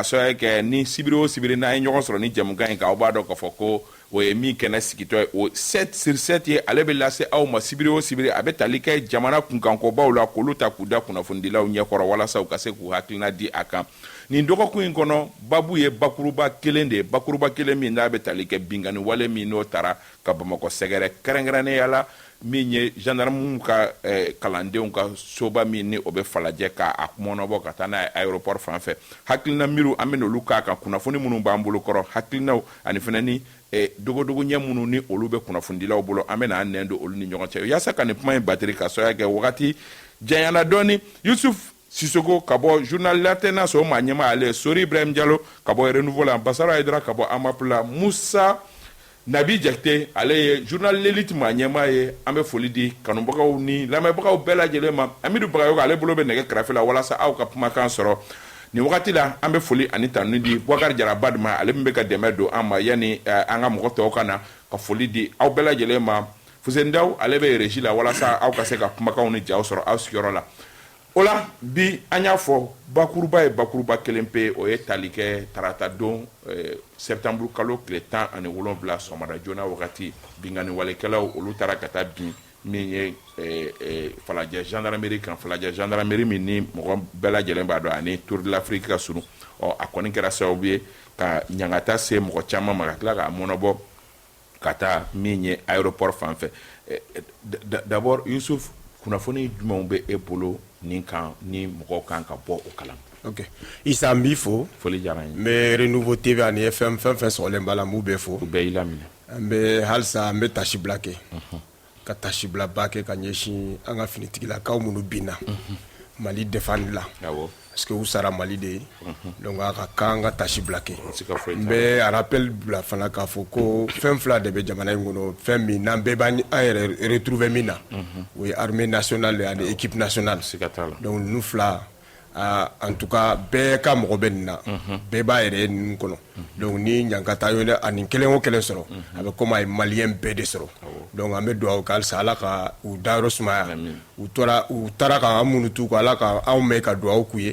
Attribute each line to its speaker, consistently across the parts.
Speaker 1: a sɔrɔ kɛ ni sibiri o sibiri n'a ye ɲɔgɔn sɔrɔ ni jamukan in kan aw b'a dɔn k'a fɔ ko o ye min kɛnɛ sigitɔ ye o 7 sur 7 ye ale bɛ lase aw ma sibiri o sibiri a bɛ tali kɛ jamana kunkankɔbaw la k'olu ta k'u da kunnafonidilaw ɲɛkɔrɔ walasa u ka se k'u hakilina di a kan nin dɔgɔkun in kɔnɔ babu ye bakuruba kelen de ye bakuruba kelen min n'a bɛ tali kɛ bingani wale min n'o taara ka Bamakɔ sɛgɛrɛ kɛrɛnkɛrɛnnenya la min ye gendarmew ka kalandenw ka soba min ni o bɛ falajɛ k'a kumɔnɔbɔ ka taa n'a ye aéroport fan fɛ hakilina miiriw an bɛ olu k'a kan kunnafoni minnu b'an bolo kɔrɔ hakilinaw ani fana ni dogodogo ɲɛ minnu ni olu bɛ kunnafonidilaw bolo an bɛ n'an nɛn don olu ni ɲɔgɔn cɛ yaasa ka nin kuma in batiri ka sɔrɔ kɛ wagati janyana dɔɔni Yusuf Sissoko ka bɔ journal l'alternance o maa ɲɛma ale Sori Ibrahim Diallo ka bɔ renouveau la Basara Aidara ka bɔ Amapla Musa Nabi Jakite ale ye journal l'élite maa ɲɛma ye an bɛ foli di kanubagaw ni lamɛnbagaw bɛɛ lajɛlen ma Amidu Bagayogo ale bolo bɛ nɛgɛ kɛrɛfɛ la walasa aw ka kumakan sɔrɔ nin wagati la an bɛ foli ani tanu di Boubacar Jaraba ma ale min bɛ ka dɛmɛ don an ma yani an ka mɔgɔ tɔw ka na ka foli di aw bɛɛ lajɛlen ma Fuseni Dawu ale bɛ régie la walasa aw ka se ka kumakanw ni jaw sɔrɔ aw sigiyɔrɔ la o la bi an y'a fɔ bakuruba ye bakuruba kelen pe o ye tali kɛ tarata don septembre kalo tile 17 sɔgɔmada joona wagati bingani walekɛlaw olu taara ka taa bin min ye falajɛ gendarmerie kan falajɛ gendarmerie min ni mɔgɔ bɛɛ lajɛlen b'a dɔn ani Tour de l'Afrique ka surun a kɔni kɛra sababu ye ka ɲangata se mɔgɔ caman ma ka tila k'a mɔnɔbɔ ka taa min ye aéroport fan fɛ d'abord Yusuf kunnafoni jumɛnw bɛ e bolo nin kan ni mɔgɔw kan ka bɔ o kalan.
Speaker 2: Ok Isa n b'i fo
Speaker 1: foli diyara n ye
Speaker 2: n bɛ Renouveau TV ani FM fɛn fɛn sɔgɔlen b'a la n b'u bɛɛ fo
Speaker 1: u bɛɛ y'i laminɛ
Speaker 2: an bɛ halisa n bɛ tasibila kɛ ka tasibilaba kɛ ka ɲɛsin an ka finitigilakaw minnu binna Mali défendre la parce que u sara Mali de ye donc a ka kan an ka tasibila kɛ n bɛ rappel bila fana k'a fɔ ko fɛn fila de bɛ jamana in kɔnɔ fɛn min n'an bɛɛ b'an yɛrɛ retrouver min na o ye armée nationale ani équipe nationale donc ninnu fila en tout cas bɛɛ ka mɔgɔ bɛ nin na bɛɛ b'a yɛrɛ ye ninnu kɔnɔ donc ni ɲankata ye ani kelen o kelen sɔrɔ a bɛ komi a ye maliyɛn bɛɛ de sɔrɔ donc an bɛ dugawu kɛ halisa Ala ka u dayɔrɔ sumaya u taara ka an minnu t'u kɔ Ala ka anw mɛn ka dugawu k'u ye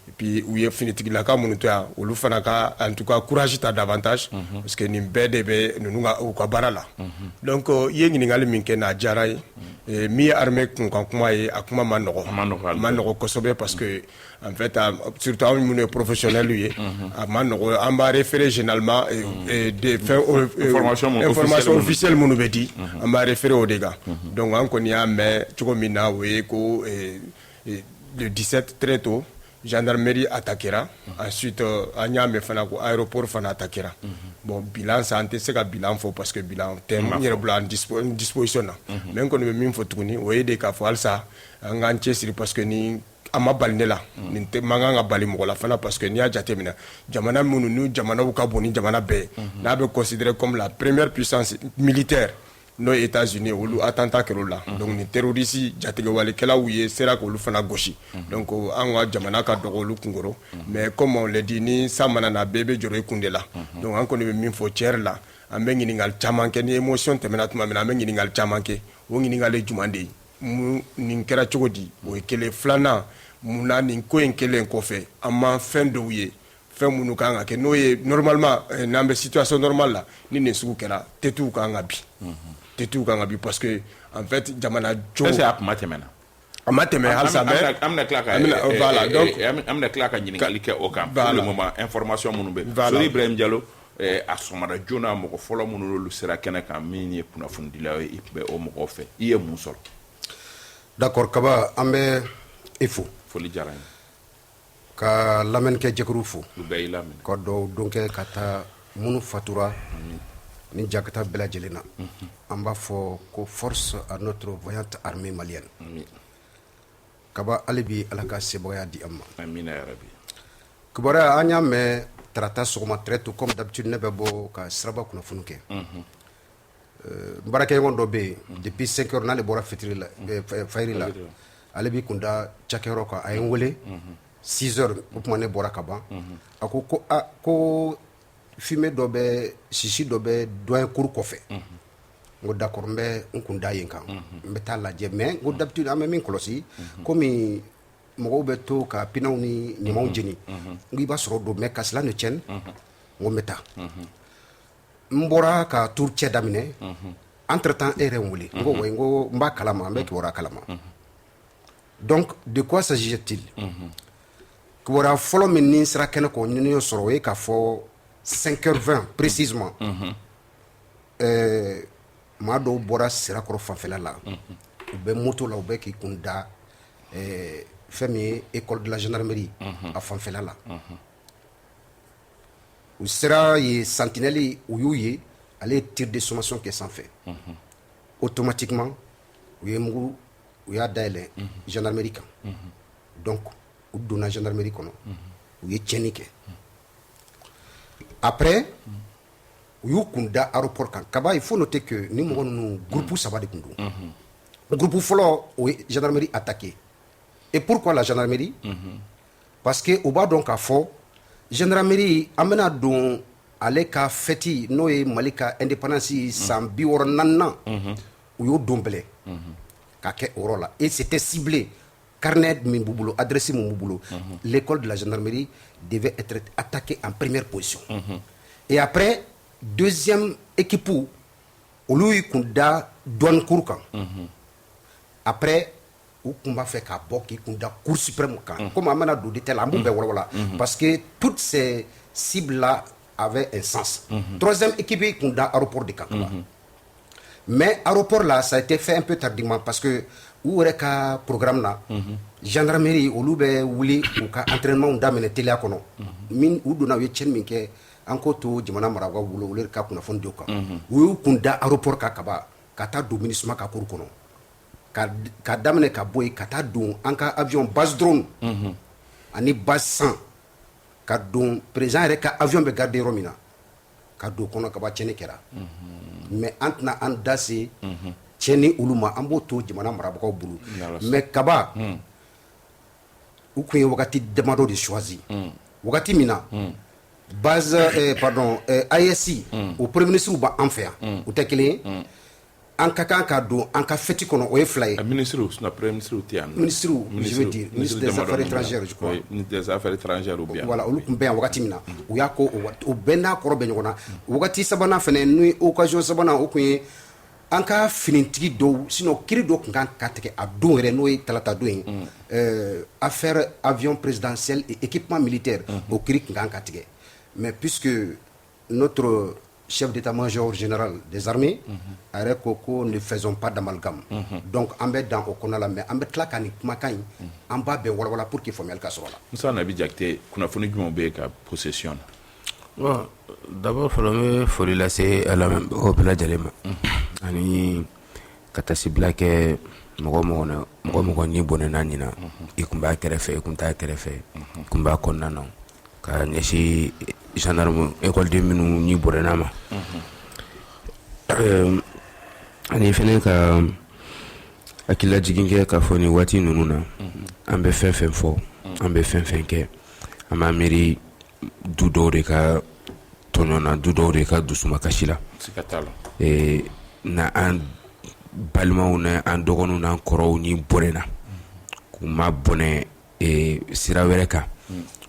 Speaker 2: et puis u ye finitigilaka minnu to yan olu fana ka en tout cas courage ta davantage parce que nin bɛɛ de bɛ ninnu u ka baara la donc i ye ɲininkali min kɛ n'a diyara ye min ye armée kunkan kuma ye a kuma ma nɔgɔ kosɛbɛ parce que en fait surtout anw minnu ye professionnels ye a ma nɔgɔ an b'a référer généralement des information officielle minnu bɛ di an b'a référer o de kan donc an kɔni y'a mɛn cogo min na o ye ko le 17 très tôt gendarmerie attaquera ensuite an y'a mɛn fana ko aéroport fana attaquera bon bilan sa an tɛ se ka bilan fɔ parce que bilan tɛ n yɛrɛ bolo en disposition na mais n kɔni bɛ min fɔ tuguni o ye de k'a fɔ halisa an k'an cɛsiri parce que ni a ma bali ne la nin tɛ man kan ka bali mɔgɔ la fana parce que n'i y'a jateminɛ jamana minnu ni jamanaw ka bon ni jamana bɛɛ n'a bɛ considéré comme la première puissance militaire n'o ye États-Unis olu attentat kɛr'o la donc ni terroriste jatigɛwalikɛlaw ye sera k'olu fana gosi donc an ka jamana ka dɔgɔ olu kunkɔrɔ mais comme on le dit ni san mana na bɛɛ bɛ jɔrɔ i kun de la donc an kɔni bɛ min fɔ tiɲɛ la an bɛ ɲininkali caman kɛ ni émotion tɛmɛna tuma min na an bɛ ɲininkali caman kɛ o ɲininkali jumɛn de ye nin kɛra cogo di o ye kelen filanan mun na nin ko in kelen kɔfɛ an ma fɛn dɔw ye fɛn minnu kan ka kɛ n'o ye normalement n'an bɛ situation normale la ni nin sugu kɛra têtuw kan ka bi têtuw kan ka bi parce que en fait jamana jo
Speaker 1: est-ce que a kuma tɛmɛna
Speaker 2: a ma tɛmɛ halisa mais
Speaker 1: an bɛna tila ka
Speaker 2: voilà donc
Speaker 1: an bɛna tila ka ɲininkali kɛ o kan pour le moment information minnu bɛ Sori Ibrahim Diallo a sɔgɔmada joona mɔgɔ fɔlɔ minnu n'olu sera kɛnɛ kan min ye kunnafonidilaw ye i tun bɛ o mɔgɔw fɛ i ye mun sɔrɔ
Speaker 3: d'accord Kaba an bɛ i fo
Speaker 1: foli diyara n ye
Speaker 3: ka lamɛnnikɛ jɛkuru fo
Speaker 1: u bɛɛ y'i laminɛ
Speaker 3: ka dɔw don kɛ ka taa minnu fatura ni jakata bɛɛ lajɛlen na an b'a fɔ ko force à notre voyante armée malienne Kaba hali bi Ala ka sebagaya di an ma
Speaker 1: amina yarabi
Speaker 3: kibaruya an y'a mɛn tarata sɔgɔma très tôt comme d'habitude ne bɛ bɔ ka siraba kunnafoni kɛ n baarakɛɲɔgɔn dɔ bɛ yen depuis 5 heures n'ale bɔra fitiri la fayiri la ale b'i kun da cakɛyɔrɔ kan a ye n wele 6 heures o tuma ne bɔra ka ban a ko ko fumier dɔ bɛ sisi dɔ bɛ doyen cour kɔfɛ n ko d'accord n bɛ n kun da yen kan n bɛ taa lajɛ mais n ko d'habitude an bɛ min kɔlɔsi komi mɔgɔw bɛ to ka pinaw ni ɲamaw jeni n ko i b'a sɔrɔ don mais ka cela ne tienne n ko n bɛ taa n bɔra ka tour cɛ daminɛ entre temps e yɛrɛ n wele n ko wa n ko n b'a kalama n bɛ kibaruya kalama donc de quoi s'agissait-il kibaruya fɔlɔ min ni n sera kɛnɛ kɔ ni y'o sɔrɔ o ye k'a fɔ 5h20 précisément maa dɔw bɔra sirakɔrɔ fanfɛla la u bɛ moto la u bɛ k'i kun da fɛn min ye école de la gendarmerie a fanfɛla la u sera ye sentinelle u y'u ye ale ye tir de sommation kɛ sanfɛ automatiquement u ye mugu u y'a dayɛlɛ gendarmerie kan donc u donna gendarmerie kɔnɔ u ye tiɲɛni kɛ après u y'u kun da aéroport kan kaba il faut noter que ni mɔgɔ ninnu groupe saba de kun don groupe fɔlɔ o ye gendarmerie attaqué et pourquoi la gendarmerie parce que u b'a dɔn k'a fɔ gendarmerie an bɛna don ale ka fɛti n'o ye mali ka indépendance san 64 u y'o don bɛlɛ k'a kɛ o yɔrɔ la et c'était ciblé carnet min b'u bolo adresse min b'u bolo l'école de la gendarmerie devait être attaquée en première position et après deuxième équipe olu y'i kun da douane cour kan après u kun b'a fɛ k'a bɔ k'i kun da cour suprême kan comme an bɛna don détail la an b'u bɛɛ wɔlɔwɔla parce que toutes ces cibles là avaient un sens troisième équipe y'i kun da aéroport de kan mais aéroport là ça a été fait un peu tardivement parce que u yɛrɛ ka programme na gendarmerie olu bɛ wuli u ka entraînement daminɛ teliya kɔnɔ min u donna u ye tiɲɛni min kɛ an k'o to jamana marabagaw bolo olu ka kunnafoni di o kan u y'u kun da aéroport kan kaba ka taa don MINUSMA ka cour kɔnɔ ka daminɛ ka bɔ yen ka taa don an ka avion base drone ani base 100 ka don président yɛrɛ ka avion bɛ garder yɔrɔ min na ka don kɔnɔ kaba tiɲɛni kɛra mais an tɛna an da se tiɲɛni olu ma an b'o to jamana marabagaw bolo mais kaba u kun ye wagati damadɔ de choisi wagati min na base AES o premier ministre b'an fɛ yan u tɛ kelen ye an ka kan ka don an ka fêti kɔnɔ o ye fila ye
Speaker 1: ministre premier ministre tɛ yan
Speaker 3: ministre je veux dire ministre des affaires étrangères je crois
Speaker 1: ministre des affaires étrangères ou bien
Speaker 3: voilà olu kun bɛ yan wagati min na u y'a ko o bɛɛ n'a kɔrɔ bɛ ɲɔgɔn na wagati sabanan fɛnɛ n'o ye occasion sabanan o kun ye an ka finitigi dɔw sinon kiri dɔ kun kan ka tigɛ a don yɛrɛ n'o ye talata don ye affaire avion présidentiel et équipement militaire o kiri kun kan ka tigɛ mais puisque notre chef d'état-major général des armées a yɛrɛ ko ne faisons pas d'amalgame donc an bɛ dan o kɔnɔ la mais an bɛ tila ka nin kumakan in an b'a bɛɛ walawala pour que faamuyali ka sɔrɔ la
Speaker 1: Musa Nabi Jakite kunnafoni jumɛn bɛ ka possession
Speaker 4: bon d'abord fɔlɔ n bɛ foli lase a lamɛnbagaw bɛɛ lajɛlen ma ani ka tasibila kɛ mɔgɔ n'i bɔnɛna ɲina i kun b'a kɛrɛfɛ i kun t'a kɛrɛfɛ i kun b'a kɔnɔna na ka ɲɛsin gendarme école minnu n'i bɔnɛna ma ani fɛnɛ ka hakililajigin kɛ k'a fɔ nin waati ninnu na an bɛ fɛn fɛn fɔ an bɛ fɛn fɛn kɛ an b'a miiri du dɔw de ka tɔɲɔ na du dɔw de ka dusumakasi la na an balimaw na an dɔgɔninw n'an kɔrɔw ni bɔnɛna k'u ma bɔnɛ sira wɛrɛ kan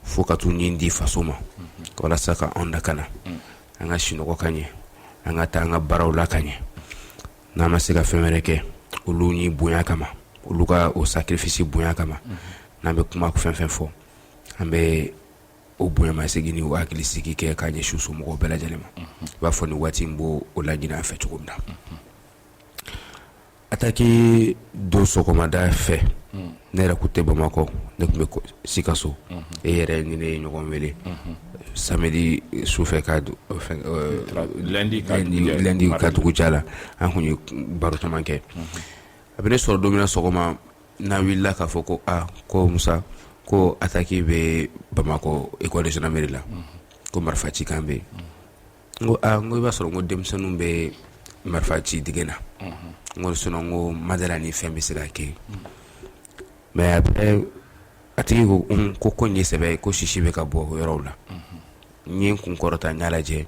Speaker 4: fo ka t'u ɲin di faso ma walasa ka an lakana an ka sinɔgɔ ka ɲɛ an ka taa an ka baaraw la ka ɲɛ n'an ma se ka fɛn wɛrɛ kɛ olu ni bonya kama olu ka o sacrifice bonya kama n'an bɛ kuma fɛn fɛn fɔ an bɛ o bonyamasegin ni o hakilisigi kɛ k'a ɲɛsin somɔgɔw bɛɛ lajɛlen ma i b'a fɔ nin waati in b'o laɲini an fɛ cogo min na attaque don sɔgɔmada fɛ ne yɛrɛ kun tɛ Bamakɔ ne kun bɛ Sikaso e yɛrɛ ni ne ye ɲɔgɔn wele samedi sufɛ ka lundi ka dugu jɛ la an kun ye baro caman kɛ a bɛ ne sɔrɔ don min na sɔgɔma n'a wulila k'a fɔ ko ko Musa ko attaque bɛ Bamakɔ école de gendarmerie la ko marifa ci kan bɛ yen n ko i b'a sɔrɔ n ko denmisɛnninw bɛ marifa ci dingɛ na n ko sinon n ko madala ni fɛn bɛ se ka kɛ mais après a tigi ko nin ye sɛbɛ ye ko sisi bɛ ka bɔ o yɔrɔw la n ye n kun kɔrɔta n y'a lajɛ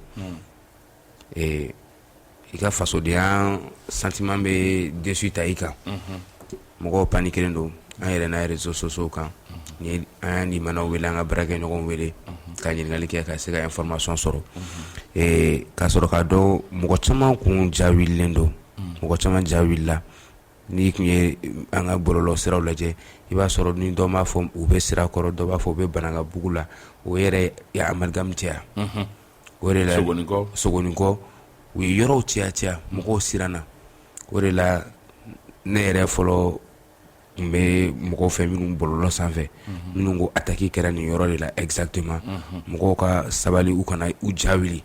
Speaker 4: i ka fasodenya sentiment bɛ déçu ta i kan mɔgɔw paniquelen don an yɛrɛ n'a réseaux sociaux kan ni an y'an limanaw wele an ka baarakɛɲɔgɔnw wele ka ɲininkali kɛ ka se ka information sɔrɔ k'a sɔrɔ k'a dɔn mɔgɔ caman kun ja wililen don mɔgɔ caman ja wulila n'i kun ye an ka bɔlɔlɔ siraw lajɛ i b'a sɔrɔ ni dɔ b'a fɔ u bɛ sira kɔrɔ dɔ b'a fɔ u bɛ Banankabugu la o yɛrɛ ye amalgame caya o de la Sogonikɔ u ye yɔrɔw caya mɔgɔw siranna o de la ne yɛrɛ fɔlɔ n bɛ mɔgɔw fɛ minnu bɔlɔlɔ sanfɛ minnu ko attaque kɛra nin yɔrɔ de la exactement mɔgɔw ka sabali u kana u ja wili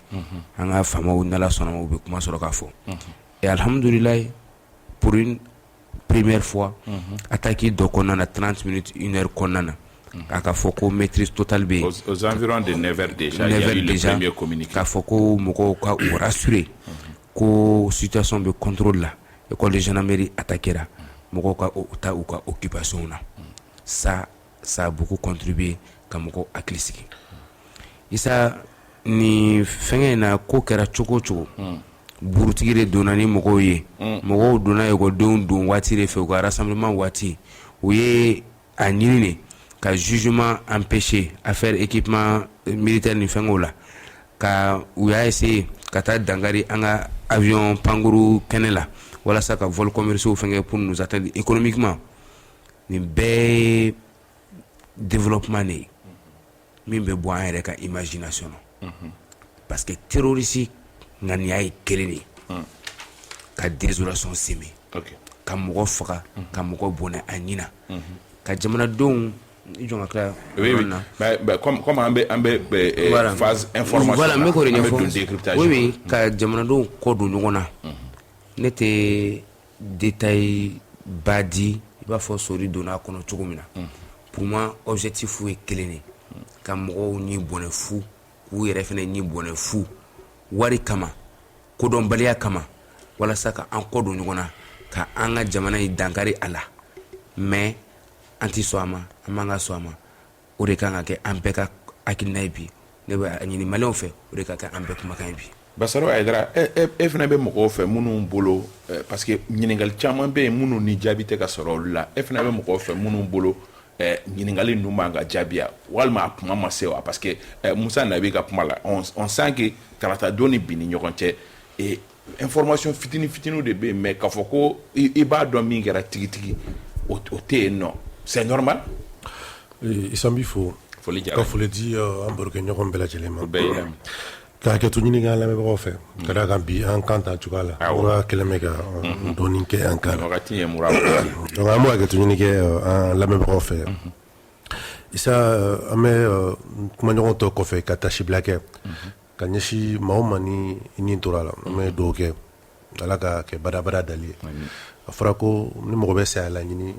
Speaker 4: an ka faamaw n'Ala sɔnna u bɛ kuma sɔrɔ k'a fɔ et alhamdulilayi pour une première fois attaque dɔ kɔnɔna na 30 minutes 1 heure kɔnɔna na a ka fɔ ko maîtrise totale bɛ yen
Speaker 1: aux environs de 9h déjà il y a eu le premier communiqué
Speaker 4: k'a fɔ ko mɔgɔw ka u rassurer ko situation bɛ contrôle la école de gendarmerie attaquera mɔgɔw ka ta u ka occupation na ça a beaucoup contribué ka mɔgɔw hakili sigi isa ni fɛngɛ na ko kɛra cogo cogo burutigi de donna ni mɔgɔw ye mɔgɔw donna ekɔdenw don waati de fɛ u ka rassemblement waati u ye a ɲini de ka jugement empêché affaire équipement militaire ni fɛngɛw la ka u y'a essayé ka taa dangari an ka avion pankuru kɛnɛ la walasa ka vol commerciaux fɛngɛ pour nous atteindre économiquement nin bɛɛ ye développement de ye min bɛ bɔ an yɛrɛ ka imagination na parce que terroriste ŋaniya ye kelen de ka désolation sɛmɛ ka mɔgɔ faga ka mɔgɔ bɔnɛ a ɲina ka jamanadenw i jɔn ka tila
Speaker 1: mais comme an bɛ phase information
Speaker 4: voilà n bɛ k'o de ɲɛfɔ
Speaker 1: décryptage
Speaker 4: oui ka jamanadenw kɔ don ɲɔgɔn na ne tɛ détail ba di i b'a fɔ sori donna a kɔnɔ cogo min na pour moi objectif ye kelen de ka mɔgɔw ɲi bɔnɛ fu k'u yɛrɛ fɛnɛ ɲi bɔnɛ fu wari kama kodɔnbaliya kama walasa ka an kɔ don ɲɔgɔn na ka an ka jamana in dankari a la mais an ti sɔn a ma an b'an ka sɔn a ma o de kan ka kɛ an bɛɛ ka hakilina ye bi ne bɛ a ɲini maliyɛnw fɛ o de ka kɛ an bɛɛ kumakan ye bi
Speaker 1: Basaro Aidara e fana bɛ mɔgɔw fɛ minnu bolo parce que ɲininkali caman bɛ yen minnu ni jaabi tɛ ka sɔrɔ olu la e fana bɛ mɔgɔw fɛ minnu bolo ɲininkali ninnu b'an ka jaabiya walima a kuma ma se wa parce que Musa Nabi ka kuma la on sent que karata don ni bi ni ɲɔgɔn cɛ information fitinin de bɛ yen mais k'a fɔ ko i b'a dɔn min kɛra tigitigi o tɛ yen nɔ c'est normal.
Speaker 2: Isambi fo ka foli di an barokɛɲɔgɔn bɛɛ lajɛlen ma k'a hakɛto ɲini k'an lamɛnbagaw fɛ ka d'a kan bi an kan ta cogoya la mura kɛlen bɛ ka dɔɔnin kɛ an kan donc an b'o hakɛto ɲini kɛ an lamɛnbagaw fɛ isa an bɛ kumaɲɔgɔn tɔ kɔfɛ ka tasibila kɛ ka ɲɛsin maa o maa ni nin tora la an bɛ dugawu kɛ ala ka kɛ badabada dali ye a fɔra ko ni mɔgɔ bɛ saya laɲini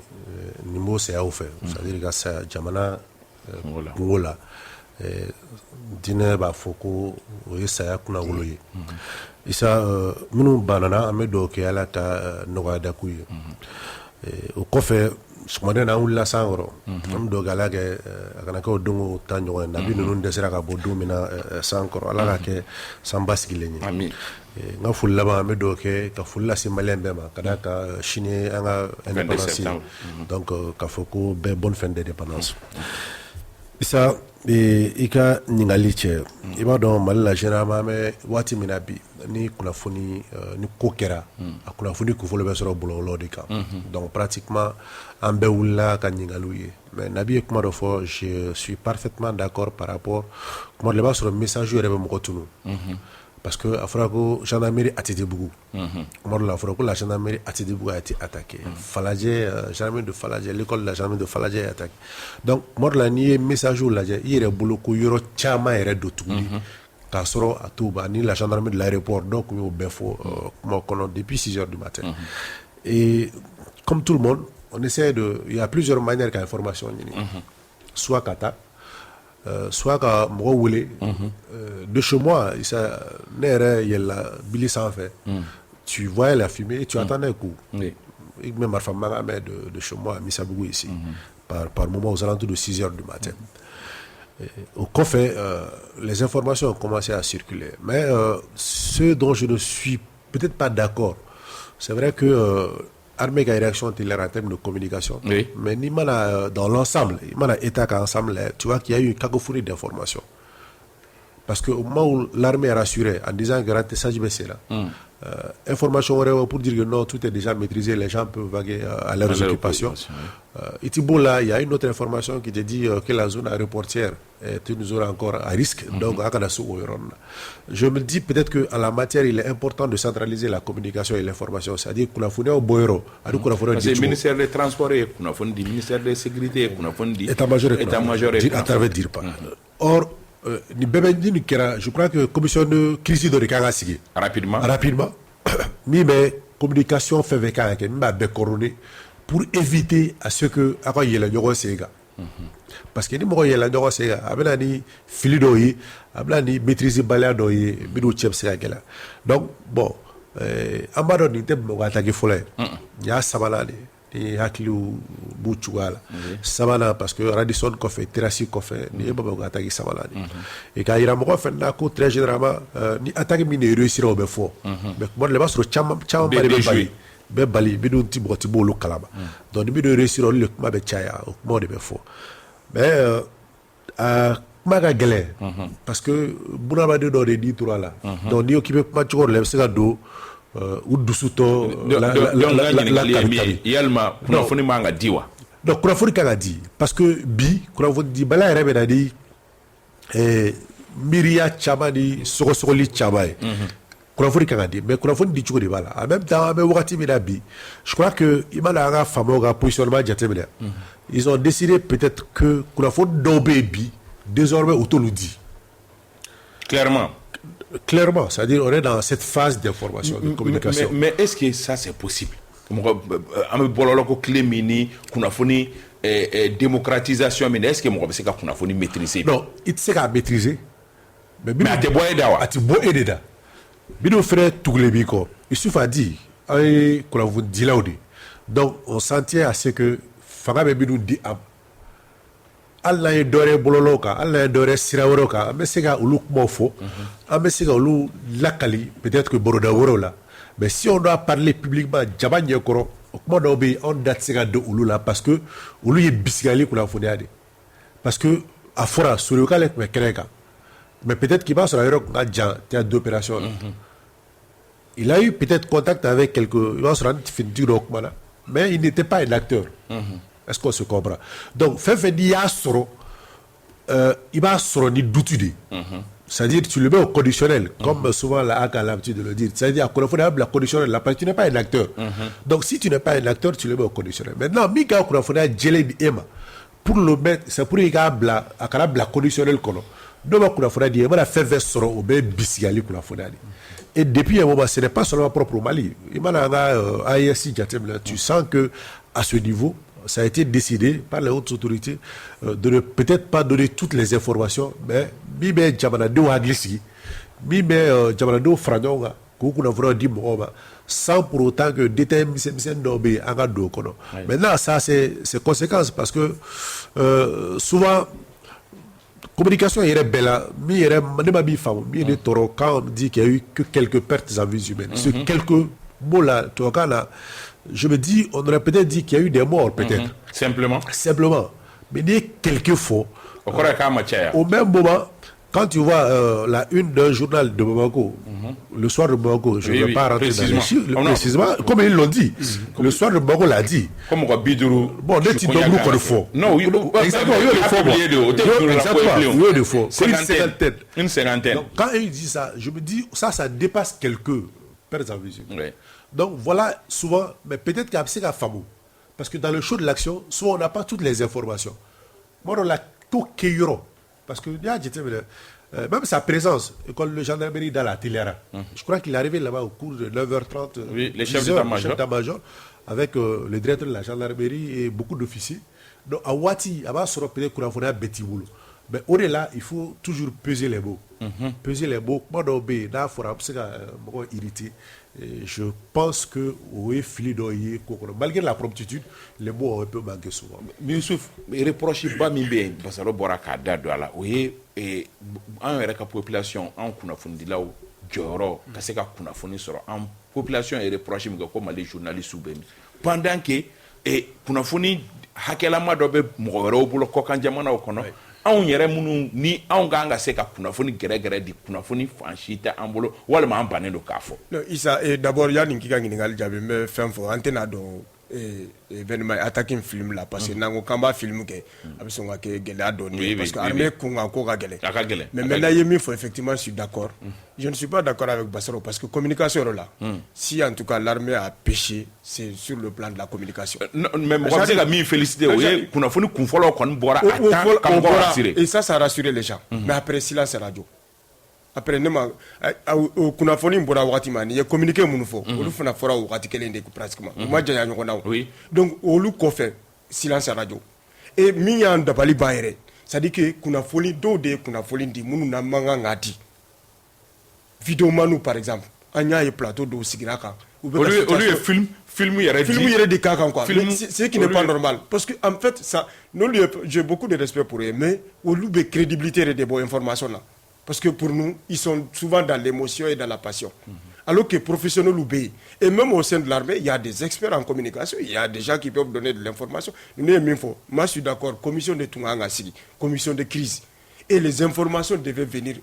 Speaker 2: nin b'o sayaw fɛ c'est à dire ka saya jamana kungo la dinɛ b'a fɔ ko o ye saya kunnawolo ye isa minnu banana an bɛ dugawu kɛ ala ka nɔgɔya da k'u ye o kɔfɛ sɔgɔmada n'an wulila san kɔrɔ an bɛ dugawu kɛ ala kɛ a kana kɛ o don ta ɲɔgɔn ye nabi ninnu dɛsɛra ka bɔ don min na san kɔrɔ ala ka kɛ san basigilen ye n ka foli laban an bɛ dugawu kɛ ka foli lase maliyɛn bɛɛ ma ka d'a kan sini an ka indépendance donc k'a fɔ ko bɛɛ bonne fin d'indépendance isa i ka ɲininkali cɛ i b'a dɔn mali la généralement an bɛ waati min na bi ni kunnafoni ni ko kɛra a kunnafoni kunfɔlɔ bɛ sɔrɔ bɔlɔlɔ de kan donc pratiquement an bɛɛ wulila ka ɲininkaliw ye mais nabi ye kuma dɔ fɔ je suis parfaitement d'accord par rapport kuma dɔ la i b'a sɔrɔ message yɛrɛ bɛ mɔgɔ tunu parce que a fɔra ko gendarmerie Atetibugu kuma dɔ la a fɔra ko la gendarmerie Atetibugu a été attaquée Falajɛ gendarmerie de Falajɛ l'école de la gendarmerie de Falajɛ est attaquée donc kuma dɔ la n'i ye message lajɛ i yɛrɛ bolo ko yɔrɔ caman yɛrɛ don tuguni k'a sɔrɔ a t'o ban ni la gendarmerie de l'aéroport dɔw tun y'o bɛɛ fɔ kuma kɔnɔ depuis 6h du matin et comme tout le monde on essaie il y a plusieurs manières ka information ɲini soit ka taa soit ka mɔgɔ wele de chez moi ne yɛrɛ yɛlɛla bili sanfɛ tu voyais la fumée et tu entendais coup i tun bɛ marifa mankan mɛn de chez moi à Misabugu ici par moment aux alentours de 6h du matin au kɔfɛ les informations ont commencé à circuler mais ce dont je ne suis peut-être pas d'accord c'est vrai que
Speaker 5: armée qui a réaction en termes de communication.
Speaker 1: Oui.
Speaker 5: Mais dans l'ensemble, État ensemble, tu vois qu'il y a eu une cacophonie d'informations. Parce qu'au moment où l'armée a rassuré en disant que c'est là, information pour dire que non, tout est déjà maîtrisé, les gens peuvent vaguer à leurs occupations. Itibo, là, il y a une autre information qui te dit que la zone aéroportière est une zone encore à risque. Donc, je me dis peut-être qu'en la matière, il est important de centraliser la communication et l'information. C'est-à-dire qu'on a fourni au Boero,
Speaker 1: le ministère des Transports, qu'on a fourni du ministère de la Sécurité, qu'on a fourni du
Speaker 5: État-major, à travers dire pas. Or, je crois que la commission de crise de Rikanga rapidement mais communication fait avec pour éviter à ce que il y ait le Sega parce que ni y a le Sega abelani filidoyi abelani maîtriser baladoyi bidu chepsega donc bon ambado ni tem mo attaquer folé ya sabalani et hakliou bouchouala sabana parce que Radisson Koffé Terrassi Koffé ni baba attaquer sabalani et quand il a mo fait na ko très généralement ni attaquer mine réussir au befo mais bon le basro cham bali bidun tiboti bolu kalaba donc bidu réussir le kuma be chaya mo de befo mais maga gele parce que bunaba de do di tour là donc ni occupé kuma chor le sega do ou dusuto la
Speaker 1: yalma kunafuni manga diwa
Speaker 5: donc kunafuni kanga di parce que bi kunafuni di bala rebe na di miria chama di sogosogoli chama kunafuni kanga di mais kunafuni di chukuri bala en même temps mais wakati mina bi je crois que imana nga famoga positionnement jatemele ils ont décidé peut-être que kunafuni dobe bi désormais autoludi clairement, c'est-à-dire on est dans cette phase d'information, de communication.
Speaker 1: Mais est-ce que ça c'est possible? Démocratisation, mais est-ce que mon peut maîtriser?
Speaker 5: Non, il sait qu'à maîtriser. Mais à te boire d'awa. À te boire d'eda. Bino frère Touglebiko, il suffit à dire, qu'on vous dit là. Donc on sentait à ce que Fagabe Bino dit Allah est doré bololoka, Allah est doré siraworoka, mais c'est qu'à Uluk Mofo, mais c'est qu'à Uluk Lakali, peut-être que Boroda Worola. Mais si on doit parler publiquement, Djabanye Koro, on date c'est de Ulula parce que Ulu est bisgali pour la fondade. Parce que à Fora, sur le cas, mais peut-être qu'il va sur l'aéroport, théâtre d'opération. Il a eu peut-être contact avec quelques. Il va se rendre mais il n'était pas un acteur. Est-ce qu'on se comprend? Donc, il va se ni d'outils. C'est-à-dire, tu le mets au conditionnel, comme souvent la HAC a l'habitude de le dire. C'est-à-dire, qu'il faut la conditionnel, là, parce que tu n'es pas un acteur. Donc, si tu n'es pas un acteur, tu le mets au conditionnel. Maintenant, Mika Okurafona Djelé Ema, pour le mettre, c'est pour qu'il y ait la conditionnel. Donc, Okurafona dit, il va faire vessoro au bé bisigali Okurafona. Et depuis un moment, ce n'est pas seulement propre au Mali. Tu sens que à ce niveau, ça a été décidé par les hautes autorités de ne peut-être pas donner toutes les informations, mais Mibé Djamanado Aglisi, Mibé Djamanado Franonga, Koukouna dit sans pour autant que détail Dobé Agado Kono. Maintenant, ça c'est conséquences parce que souvent, communication est belle, mais il y a des taureaux quand on dit qu'il y a eu que quelques pertes en vie humaine. Ce quelques mots là, je me dis, on aurait peut-être dit qu'il y a eu des morts, peut-être.
Speaker 1: Simplement.
Speaker 5: Mais il y a quelques faux. Au même moment, quand tu vois la une d'un journal de Bamako, le soir de Bamako, je ne vais pas rentrer dans les chiffres, précisément, comme ils l'ont dit. Le soir de Bamako l'a dit.
Speaker 1: Comme Biduru.
Speaker 5: Bon, les petits domous qu'on le faut.
Speaker 1: Non,
Speaker 5: exactement, il y a des faux.
Speaker 1: Une cinquantaine.
Speaker 5: Donc, quand il dit ça, je me dis, ça dépasse quelques pertes en vie. Donc voilà, souvent, mais peut-être qu'il y a un fameux. Parce que dans le show de l'action, souvent on n'a pas toutes les informations. Moi, on l'a tout kéuro. Parce que même sa présence, quand le gendarmerie dans la Télera, je crois qu'il est arrivé là-bas au cours de 9h30,
Speaker 1: oui, les chefs d'état-major,
Speaker 5: avec le directeur de la gendarmerie et beaucoup d'officiers. Donc à Wati, à Basoro, peut-être qu'on a fait un petit boulot. Mais on est là, il faut toujours peser les mots. Peser les mots. Moi, il faut irrité. Je pense que malgré la promptitude, les mots ont un peu manqué souvent.
Speaker 1: Mais Youssouf, reproche pas Mimbe, parce que Boraka Dadouala, oui, et en population, en Kunafundi là où Joro, Kaseka Kunafuni sera en population et reproche comme les journalistes sous pendant que kunnafoni hakɛlama dɔ bɛ mɔgɔ wɛrɛw bolo kɔkan jamanaw kɔnɔ anw yɛrɛ minnu ni anw ka kan ka se ka kunnafoni gɛrɛgɛrɛ di kunnafoni fan si tɛ an bolo walima an bannen don k'a fɔ.
Speaker 2: Isa d'abord yanni k'i ka ɲininkali jaabi n bɛ fɛn fɔ an tɛna dɔn événement attaque film la parce que n'an ko k'an b'a film kɛ a bɛ sɔn ka kɛ gɛlɛya dɔɔni ye parce que armée kun kan ko ka gɛlɛn.
Speaker 1: A ka gɛlɛn.
Speaker 2: Mais maintenant i ye min fɔ effectivement je suis d'accord. Je ne suis pas d'accord avec Bassaro parce que communication yɔrɔ la si en tout cas l'armée a péché c'est sur le plan de la communication.
Speaker 1: Mais mɔgɔ bɛ se ka min féliciter o ye kunnafoni kunfɔlɔw kɔni bɔra à temps ka mɔgɔw rassurer.
Speaker 2: Et ça a rassuré les gens. Mais après silence radio. Après ne ma kunnafoni bɔra wagati ma ni ye communiqué minnu fɔ olu fana fɔra wagati kelen de pratiquement u ma janya ɲɔgɔn na donc olu kɔfɛ silence radio et min y'an dabali ban yɛrɛ c'est à dire que kunnafoni dɔw de ye kunnafoni di minnu na man kan k'a di vidéomaniw par exemple an y'a ye plateau dɔw sigira kan
Speaker 1: olu ye film yɛrɛ
Speaker 2: de k'a kan quoi c'est qui n'est pas normal parce que en fait ça j'ai beaucoup de respect pour eux mais olu bɛ crédibilité yɛrɛ de bɔ information na. Parce que pour nous, ils sont souvent dans l'émotion et dans la passion. Alors que professionnels ou B, et même au sein de l'armée, il y a des experts en communication, il y a des gens qui peuvent donner de l'information. Moi, je suis d'accord, commission de Tunganga Sigi, commission de crise. Et les informations devaient venir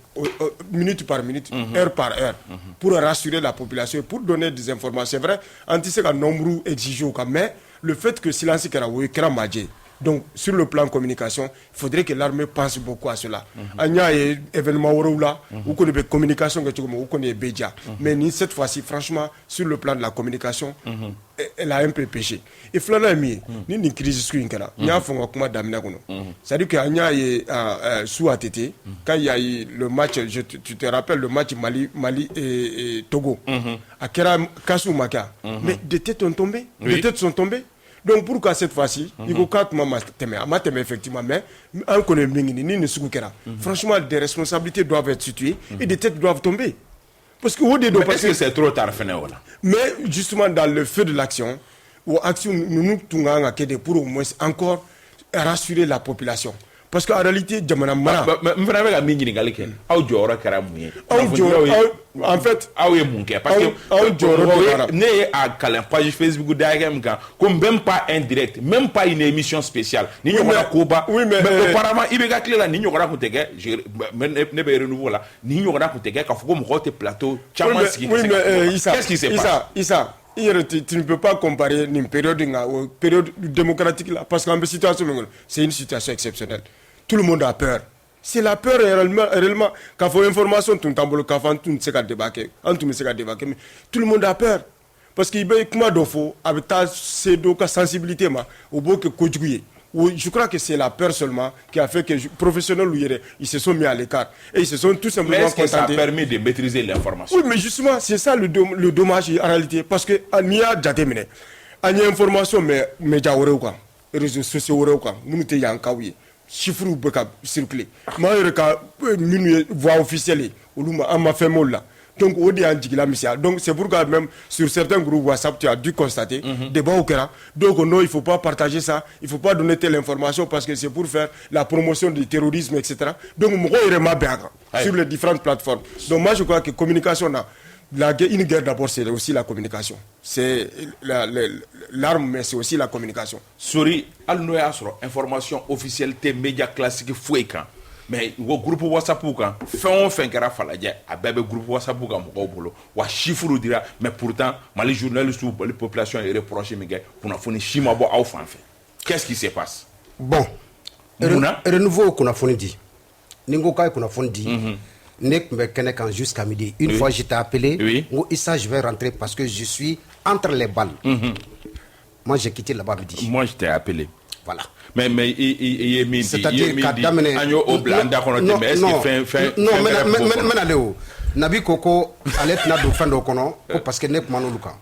Speaker 2: minute par minute, heure par heure, pour rassurer la population et pour donner des informations. C'est vrai, anti-sec a nombreux exigés, mais le fait que silence est Madje. Donc, sur le plan communication, il faudrait que l'armée pense beaucoup à cela. Il y a un événement là, où on a communication, où on a bédia. Mais cette fois-ci, franchement, sur le plan de la communication, elle a un peu péché. Et Flana mi, ni une crise screen kala, il y a un fond comment d'amener kono. C'est-à-dire qu'il y a sous ATT, quand il y a eu le match, tu te rappelles le match Mali et Togo, à Kera Kassou Maka, mais des têtes ont tombé, des têtes sont tombées. Donc pourquoi cette fois-ci, il faut qu'à ma effectivement, mais on connaît ni franchement, des responsabilités doivent être situées et des têtes doivent tomber. Parce que
Speaker 1: est-ce que c'est trop tard là?
Speaker 2: Mais justement dans le feu de l'action, ou action nous pour au moins encore rassurer la population. Parce qu'en réalité, jamana mara. En fait,
Speaker 1: parce que né à Calais page Facebook d'Agam comme même pas un direct, même pas une émission spéciale. Ni ñokora koba. Mais apparemment il be clé là ni ñokora ko tege, ne be renouveau là, ni ñokora ko tege ka foko mo plateau chamanski.
Speaker 2: Oui mais
Speaker 1: qu'est-ce qui se passe?
Speaker 2: Isa tu ne peux pas comparer une période démocratique là parce qu'en situation c'est une situation exceptionnelle. Tout le monde a peur. C'est la peur réellement. Quand il faut information, tout le mais tout le monde a peur. Parce qu'il y a une sensibilité. Je crois que c'est la peur seulement qui a fait que les professionnels ils se sont mis à l'écart. Et ils se sont tout simplement
Speaker 1: mais est-ce que ça a permis de maîtriser l'information?
Speaker 2: Oui, mais justement, c'est ça le dommage en réalité. Parce que il y a déjà il y a une information, mais médias, réseaux sociaux, chiffres ou circuler. Moi, je voix officielle, on m'a fait mot là. Donc, donc, c'est pourquoi même sur certains groupes WhatsApp, tu as dû constater des bas au Kera. Donc, non, il ne faut pas partager ça, il ne faut pas donner telle information parce que c'est pour faire la promotion du terrorisme, etc. Donc, sur les différentes plateformes. Donc, moi, je crois que communication, une guerre d'abord, c'est aussi la communication. C'est l'arme, mais c'est aussi la communication.
Speaker 1: Sorry, information officielle, des médias classiques, fouécan. Mais le groupe WhatsApp, fait un falajɛ a bɛɛ bɛ groupe WhatsApp ka mɔgɔw bolo wa chiffre dira mais pourtant Mali journaliste ou la population est reproché mais kunnafoni si ma bɔ aw fan fɛ. Qu'est-ce qui se passe?
Speaker 3: Bon, renouveau kunnafoni di ni n ko k'a ye kunnafoni di ne tun bɛ kɛnɛ kan jusqu'à midi une fois j'étais appelé n ko Issa je vais rentrer parce que je suis entre les balles. Moi j'ai quitté là-bas midi.
Speaker 1: Moi j'étais appelé.
Speaker 3: Voilà.
Speaker 1: Mais il
Speaker 3: c'est-à-dire qu'à d'amener non Nabi Koko allait tenir de fin de kono parce que n'est pas manuka.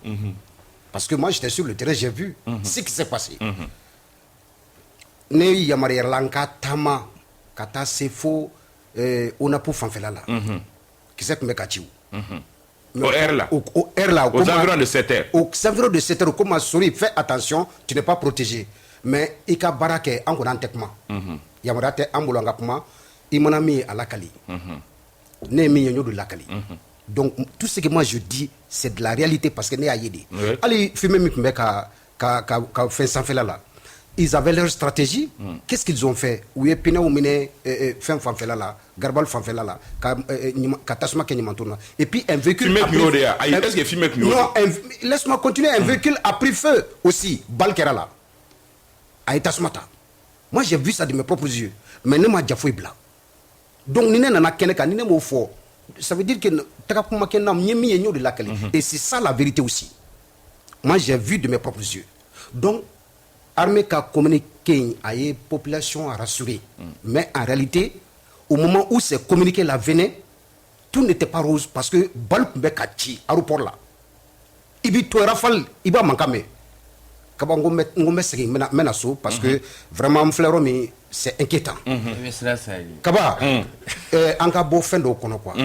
Speaker 3: Parce que moi j'étais sur le terrain, j'ai vu ce qui s'est passé. Ne yamari lanka tama kata sefo on a pour fanfela là. Qui c'est que me kachiu.
Speaker 1: Au air là. Aux environs de 7 heures.
Speaker 3: Aux environs de 7 heures, comment souris, fais attention, tu n'es pas protégé. Mais il y a barake en tekma. Yamarate ambulanga kuma imanami à la Kali. Ne mi de la Kali. Donc tout ce que moi je dis c'est de la réalité parce que ne a yédi. Ali filme mi ka ka fait sans fait là. Ils avaient leur stratégie. Qu'est-ce qu'ils ont fait? Où est Pina ou Mine fin fanfela là, Garbal fanfela là, Katasma Kenimantona. Et puis un véhicule.
Speaker 1: Est-ce que film
Speaker 3: non, laisse-moi continuer. Un véhicule a pris feu aussi. Balkera là. À Etasmata. Moi j'ai vu ça de mes propres yeux. Mais ne m'a déjà fait blanc. Donc Nine nana Keneka, Nine mo fort. Ça veut dire que Takapuma Kenam Nyemi de la Kali. Et c'est ça la vérité aussi. Moi j'ai vu de mes propres yeux. Donc armée qui a communiqué à la population à rassurer. Mais en réalité, au moment où c'est communiqué la venait, tout n'était pas rose parce que Balp Bekachi, aéroport là. Ibi to rafale, iba mankame. Kaba ngombe segi menaso parce que vraiment m'fleuromi c'est inquiétant. Kaba anka bo fendo kono quoi.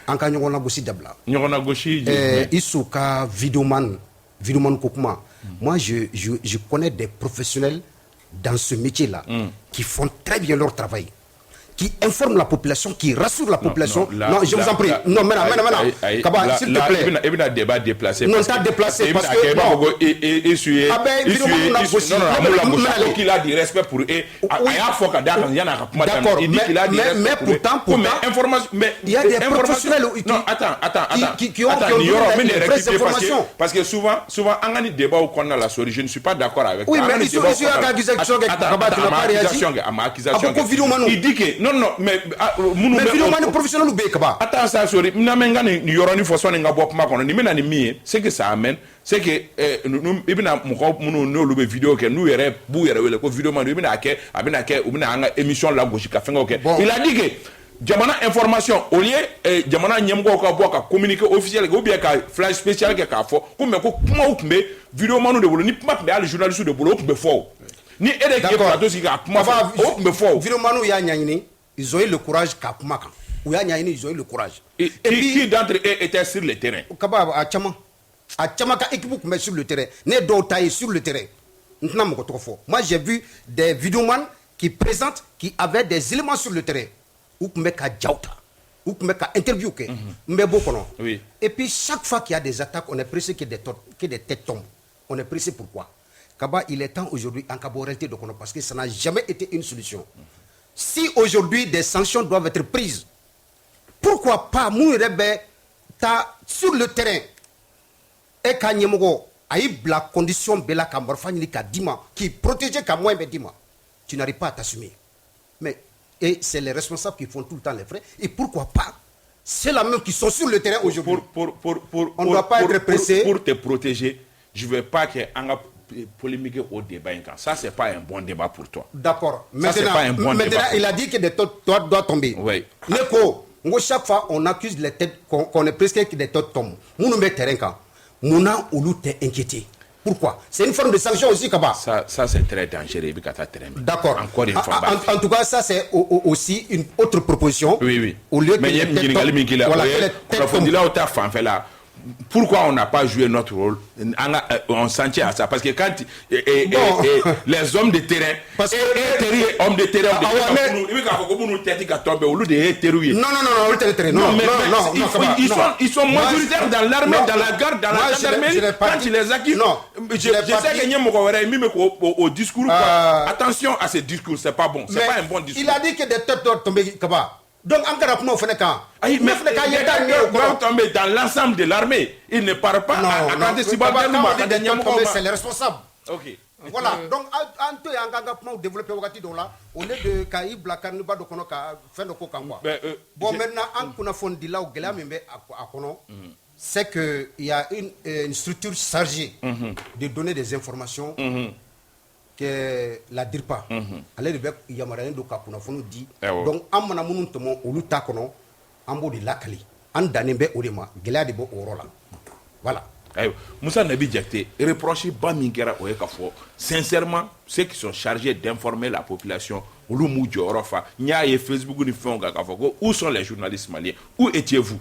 Speaker 3: Anka nyongona gosi dabla.
Speaker 1: Nyongona gosi
Speaker 3: isuka videoman kokuma. Moi, je connais des professionnels dans ce métier-là qui font très bien leur travail, qui informent la population, qui rassurent la population. Non, je vous en prie. Non, maintenant. Kaba, s'il te plaît.
Speaker 1: Il y a un débat déplacé.
Speaker 3: Non, t'as déplacé parce que.
Speaker 1: Il a du respect pour eux.
Speaker 3: D'accord, mais pourtant.
Speaker 1: Mais
Speaker 3: il y a des professionnels qui ont des vraies informations.
Speaker 1: Parce que souvent, on a des débats où on a la souris. Je ne suis pas d'accord avec
Speaker 3: toi. Oui, mais il
Speaker 1: dit que. Non, mais
Speaker 3: vidéo professionnel ou Bekaba.
Speaker 1: Attends, ça, sorry. N'amengani, n'y aura ni façon n'a pas pour ni mena ni mi. C'est que ça amène. C'est que nous, ibina nous le vidéo que nous yere bouillere le vidéo man ibina ke abina ke ubina anga émission la gauche ka fenga ok. Il a dit que Jamana information au lieu Jamana nyemgo ka boka communiquer officiel ou bien ka flash spécial ka fo comme ko kuma ukme vidéo man de bolo ni pas mais les journalistes de bolo ukme fo. Ni ere qui plateau si ka kuma ukme fo.
Speaker 3: Vidéo man ya nyanyini ils ont eu le courage Kapumaka. Ou ils ont eu le courage.
Speaker 1: Et puis, qui d'entre eux était sur le terrain?
Speaker 3: Kaba à Tchama ka équipe mais sur le terrain. Ne dotaille sur le terrain. Moi j'ai vu des vidéomans qui présentent qui avaient des éléments sur le terrain. Ou meka djauta. Ou meka interview ke.
Speaker 1: Oui.
Speaker 3: Et puis chaque fois qu'il y a des attaques, on est pressé que des têtes tombent. On est pressé pourquoi? Kaba il est temps aujourd'hui en caboralité de kono parce que ça n'a jamais été une solution. Si aujourd'hui des sanctions doivent être prises, pourquoi pas Mourebe sur le terrain et Kanyemogo aïe la condition bela kamorfani ka dima qui protégeait ka moins dima. Tu n'arrives pas à t'assumer. Mais et c'est les responsables qui font tout le temps les frais. Et pourquoi pas? C'est la même qui sont sur le terrain aujourd'hui. On ne doit pas être pressé.
Speaker 1: Pour te protéger, je ne veux pas que polémiquer au débat. Ça, c'est pas un bon débat pour toi.
Speaker 3: D'accord. Maintenant, il a dit que des têtes doivent tomber.
Speaker 1: Oui.
Speaker 3: Chaque fois, on accuse les têtes, qu'on est presque que des têtes tombent. Nous nous mettons terrain quand Mouna ou t'es inquiété. Pourquoi? C'est une forme de sanction aussi, Kaba.
Speaker 1: Ça c'est très dangereux.
Speaker 3: D'accord.
Speaker 1: Encore une fois.
Speaker 3: En tout cas, ça, c'est aussi une autre proposition.
Speaker 1: Oui.
Speaker 3: Au lieu que
Speaker 1: pourquoi on n'a pas joué notre rôle on sentait à ça parce que quand les hommes de terrain hommes de terrain ils sont majoritaires dans l'armée dans la garde dans la gendarmerie quand ils les acquittent je sais que au discours attention à ce discours c'est pas bon c'est pas un bon discours
Speaker 3: il a dit que des têtes doivent tomber Kaba. Donc, en cas de fait quand
Speaker 1: il doit tomber dans l'ensemble de l'armée. Il ne part pas
Speaker 3: c'est les responsables.
Speaker 1: Ok.
Speaker 3: Voilà. Donc, en développer au lieu de Kaï Blakanuba de Konoka, faire le Kokangwa. Bon, maintenant, en a fondé là où c'est qu'il y a une structure chargée de donner des informations. Que la DIRPA, allez le bec Yamaran de Kapuna Fono dit, donc Amana Munutomo, ou Lutakono, Ambo de Lakali, Andanembe Urema, Geladebo Orola. Voilà.
Speaker 1: Moussa Nabi Diakté, reproché Bamingera Oekafo, sincèrement, ceux qui sont chargés d'informer la population, Nya et Facebook, où sont les journalistes maliens? Où étiez-vous?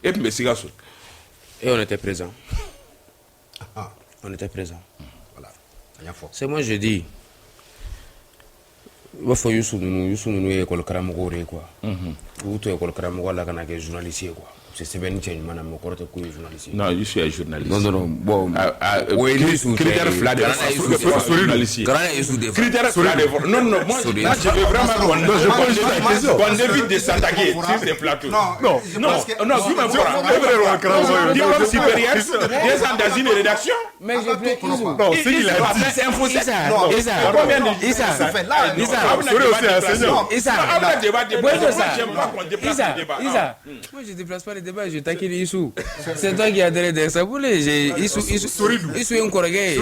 Speaker 1: Et
Speaker 4: on était présents. On était présents. C'est moi je dis il faut Youssou nous école Karamogore quoi ou tu es journaliste quoi. C'est bien ni chenye mana mokoro te kuyi journaliste.
Speaker 1: Non, je suis un journaliste.
Speaker 4: Non, bon.
Speaker 1: Critère flat de journaliste. Critère flat de non, moi je veux vraiment qu'on évite de s'attaquer sur ces plateaux. Non, diplôme supérieur, 2 ans dans une rédaction.
Speaker 4: Mais je plais Isou.
Speaker 1: Non, c'est qu'il a dit. C'est un faux
Speaker 4: moi je déplace pas les débats, je taquine Issou. C'est toi qui as donné des exemples. Issou est un corrigé.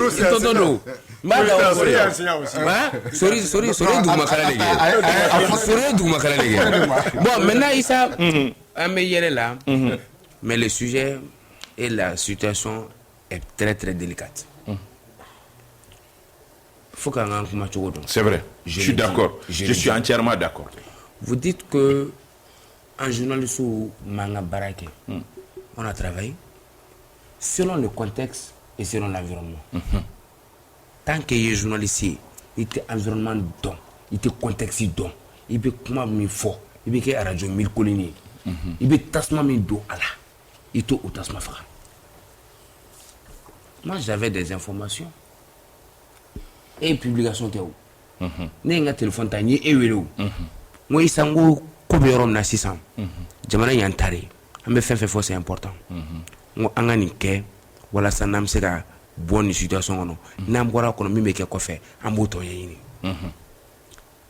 Speaker 4: Bon, maintenant Issa a meilleur là, mais le sujet et la situation est très très délicate. Faut qu'on ait un
Speaker 1: c'est vrai, je suis d'accord. Je suis entièrement d'accord.
Speaker 4: Vous dites que en journaliste ou manga barake, on a travaillé selon le contexte et selon l'environnement. Tant qu'il y a journaliste, il était environnement don, il était contexte don, il peut comment me fort, il peut radio 1000 colonies, il peut tasma me do ala, il peut au tasma fara. Moi j'avais des informations et publication t'es où? N'enga téléphone t'as ni ewelo. Moi il s'engo Koberom na 600. Jamana yantare. Ambe fait c'est important. Ngo angani ke wala sanam sera bonne situation ono. Nam gora kono mi meke ko fe amboto yini.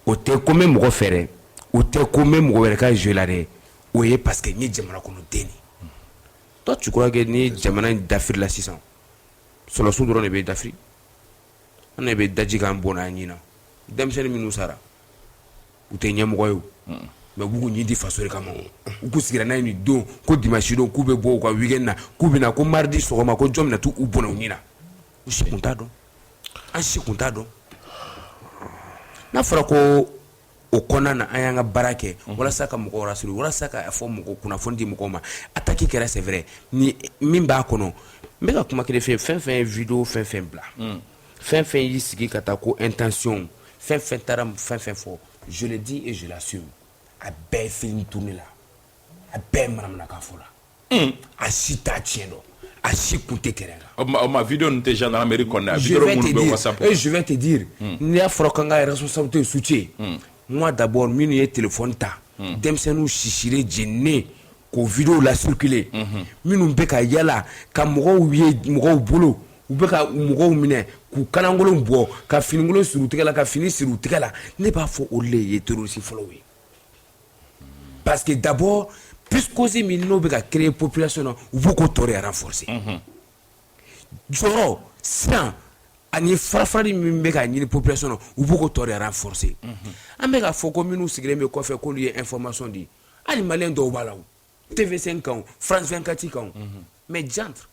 Speaker 4: O te ko même ko fere. O te ko même ko wereka jelare. Oye parce que ni jamana kono deni. Toi tu crois que ni jamana d'Afrique la 600. Solo sudro ne be d'Afrique. On ne be dajiga mbona nyina. Demsene minusara. Ou te nyamgo yo. Mais beaucoup n'y dit façon de comment ou que si ni don ko dimanche don ku be bo ko weekend na ku bina ko mardi so ma ko jom na tu ubona unina o se contado na fara ko o kona na ayanga barake wala saka mo ko rasulu wala saka afo mo ko kuna fondi mo ko ma attaquer kera c'est vrai ni mimba kono mbeka kuma kele fin vidéo fin bla fin yisiki katako intention fin taram fin fort je le dis et je l'assume. A bel film tourné là, a bel madame Nakafola, a si tatiendo, a si coûté terrain.
Speaker 1: Ma vidéo n'était jamais dans l'Amérique qu'on a.
Speaker 4: Je vais te dire, n'y a frokanga responsabilité soutien. Moi d'abord, minu téléphone ta, demsenu chichire djenne, ko vidéo la circuler. Minu beka yala, ka mougo boulot. Ou beka mougo mine, ku kanangolo mbo, ka finingolo surutikala, ka fini surutikala. N'est pas faux au lait et terroriste following. Parce que d'abord, plus causer nous va créer population, vous qu'autorez renforcer. Joro, sans, ani farfari mbeka ni population, vous qu'autorez renforcer. Ambeka faut que nous signer me quoi faire qu'on y ait information dit. Ali malien do balau. TV5 ans, France 24 ans. Mais j'entre.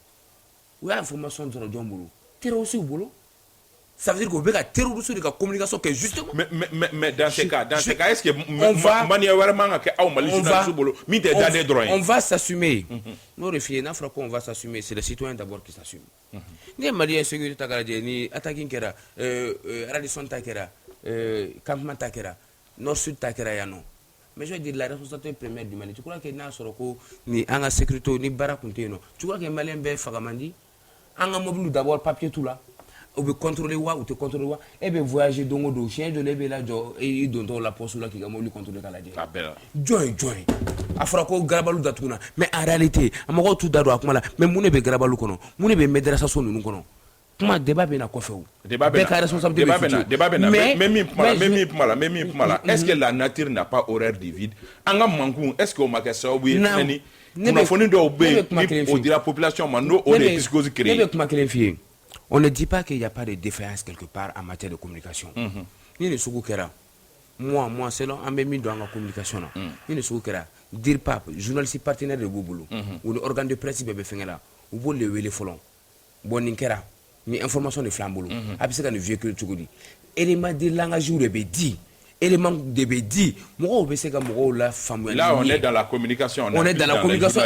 Speaker 4: Où a information sur le boulot. T'es aussi au boulot. Ça veut dire qu'on veut terroriser la communication que justement.
Speaker 1: Mais dans ces cas, est-ce que on
Speaker 4: va s'assumer. Nous refier, on va s'assumer. C'est les citoyens d'abord qui s'assument. Ni Mali insécurité tagadi, ni attacking kera, Radisson takera, campement takera, Nord Sud takera yano. Mais je veux dire la responsabilité première du Mali. Tu crois que na soroko ni anga sécurité ni barakunteno. Tu crois que Malien be fagamandi, anga mobile d'abord papier tout là. Ou be contrôler ou te contrôler ou et be voyager dongo do chien de lebe la jo et donto la poste là qui ga mo lui contrôler kala je join afra ko garabalu datuna mais en réalité amako tout dado akuma la mais mune be garabalu kono mune be madrasa so nunu kono kuma débat be na ko few
Speaker 1: débat est-ce que la nature n'a pas horreur du vide anga manku est-ce que o makasa obi nani kuna foni do be o dira population mano o de psychose créer
Speaker 4: on ne dit pas qu'il n'y a pas de défaillance quelque part en matière de communication. Ni ne soukou kera. Moi, selon un même dans la communication. Ni ne soukou kera. Dire pas, journaliste partenaire de Bouboulou, ou l'organe de presse, bébé Fengela, ou bon le wele folon. Bon ninkera. Ni information de flamboulou. Après ça, le vieux que tu dis. Élément de langage ou de bédi. Élément de bédi. Moi, la femme.
Speaker 1: Là, on est dans la communication.
Speaker 4: On est dans la communication.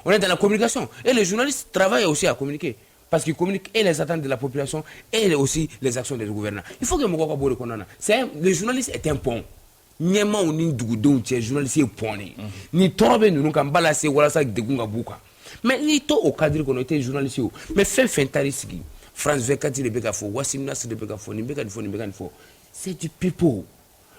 Speaker 4: On est dans la communication. Et les journalistes travaillent aussi à communiquer. Parce qu'ils communiquent et les attentes de la population et aussi les actions des gouvernants. Il faut que Moko Kabore Konana. Le journaliste est un pont. ɲɛmaw ni dugudenw cɛ journaliste ye pɔnne ni tɔɔrɔ bɛ ninnu kan bala se walasa degun ka b'u kan mais n'i to o cadre kɔnɔ i tɛ journaliste o mais fɛn fɛn taar'i sigi France 24 de bɛ ka fɔ Wassim Nasr de bɛ ka fɔ nin bɛ ka nin fɔ nin bɛ ka nin fɔ c'est du people.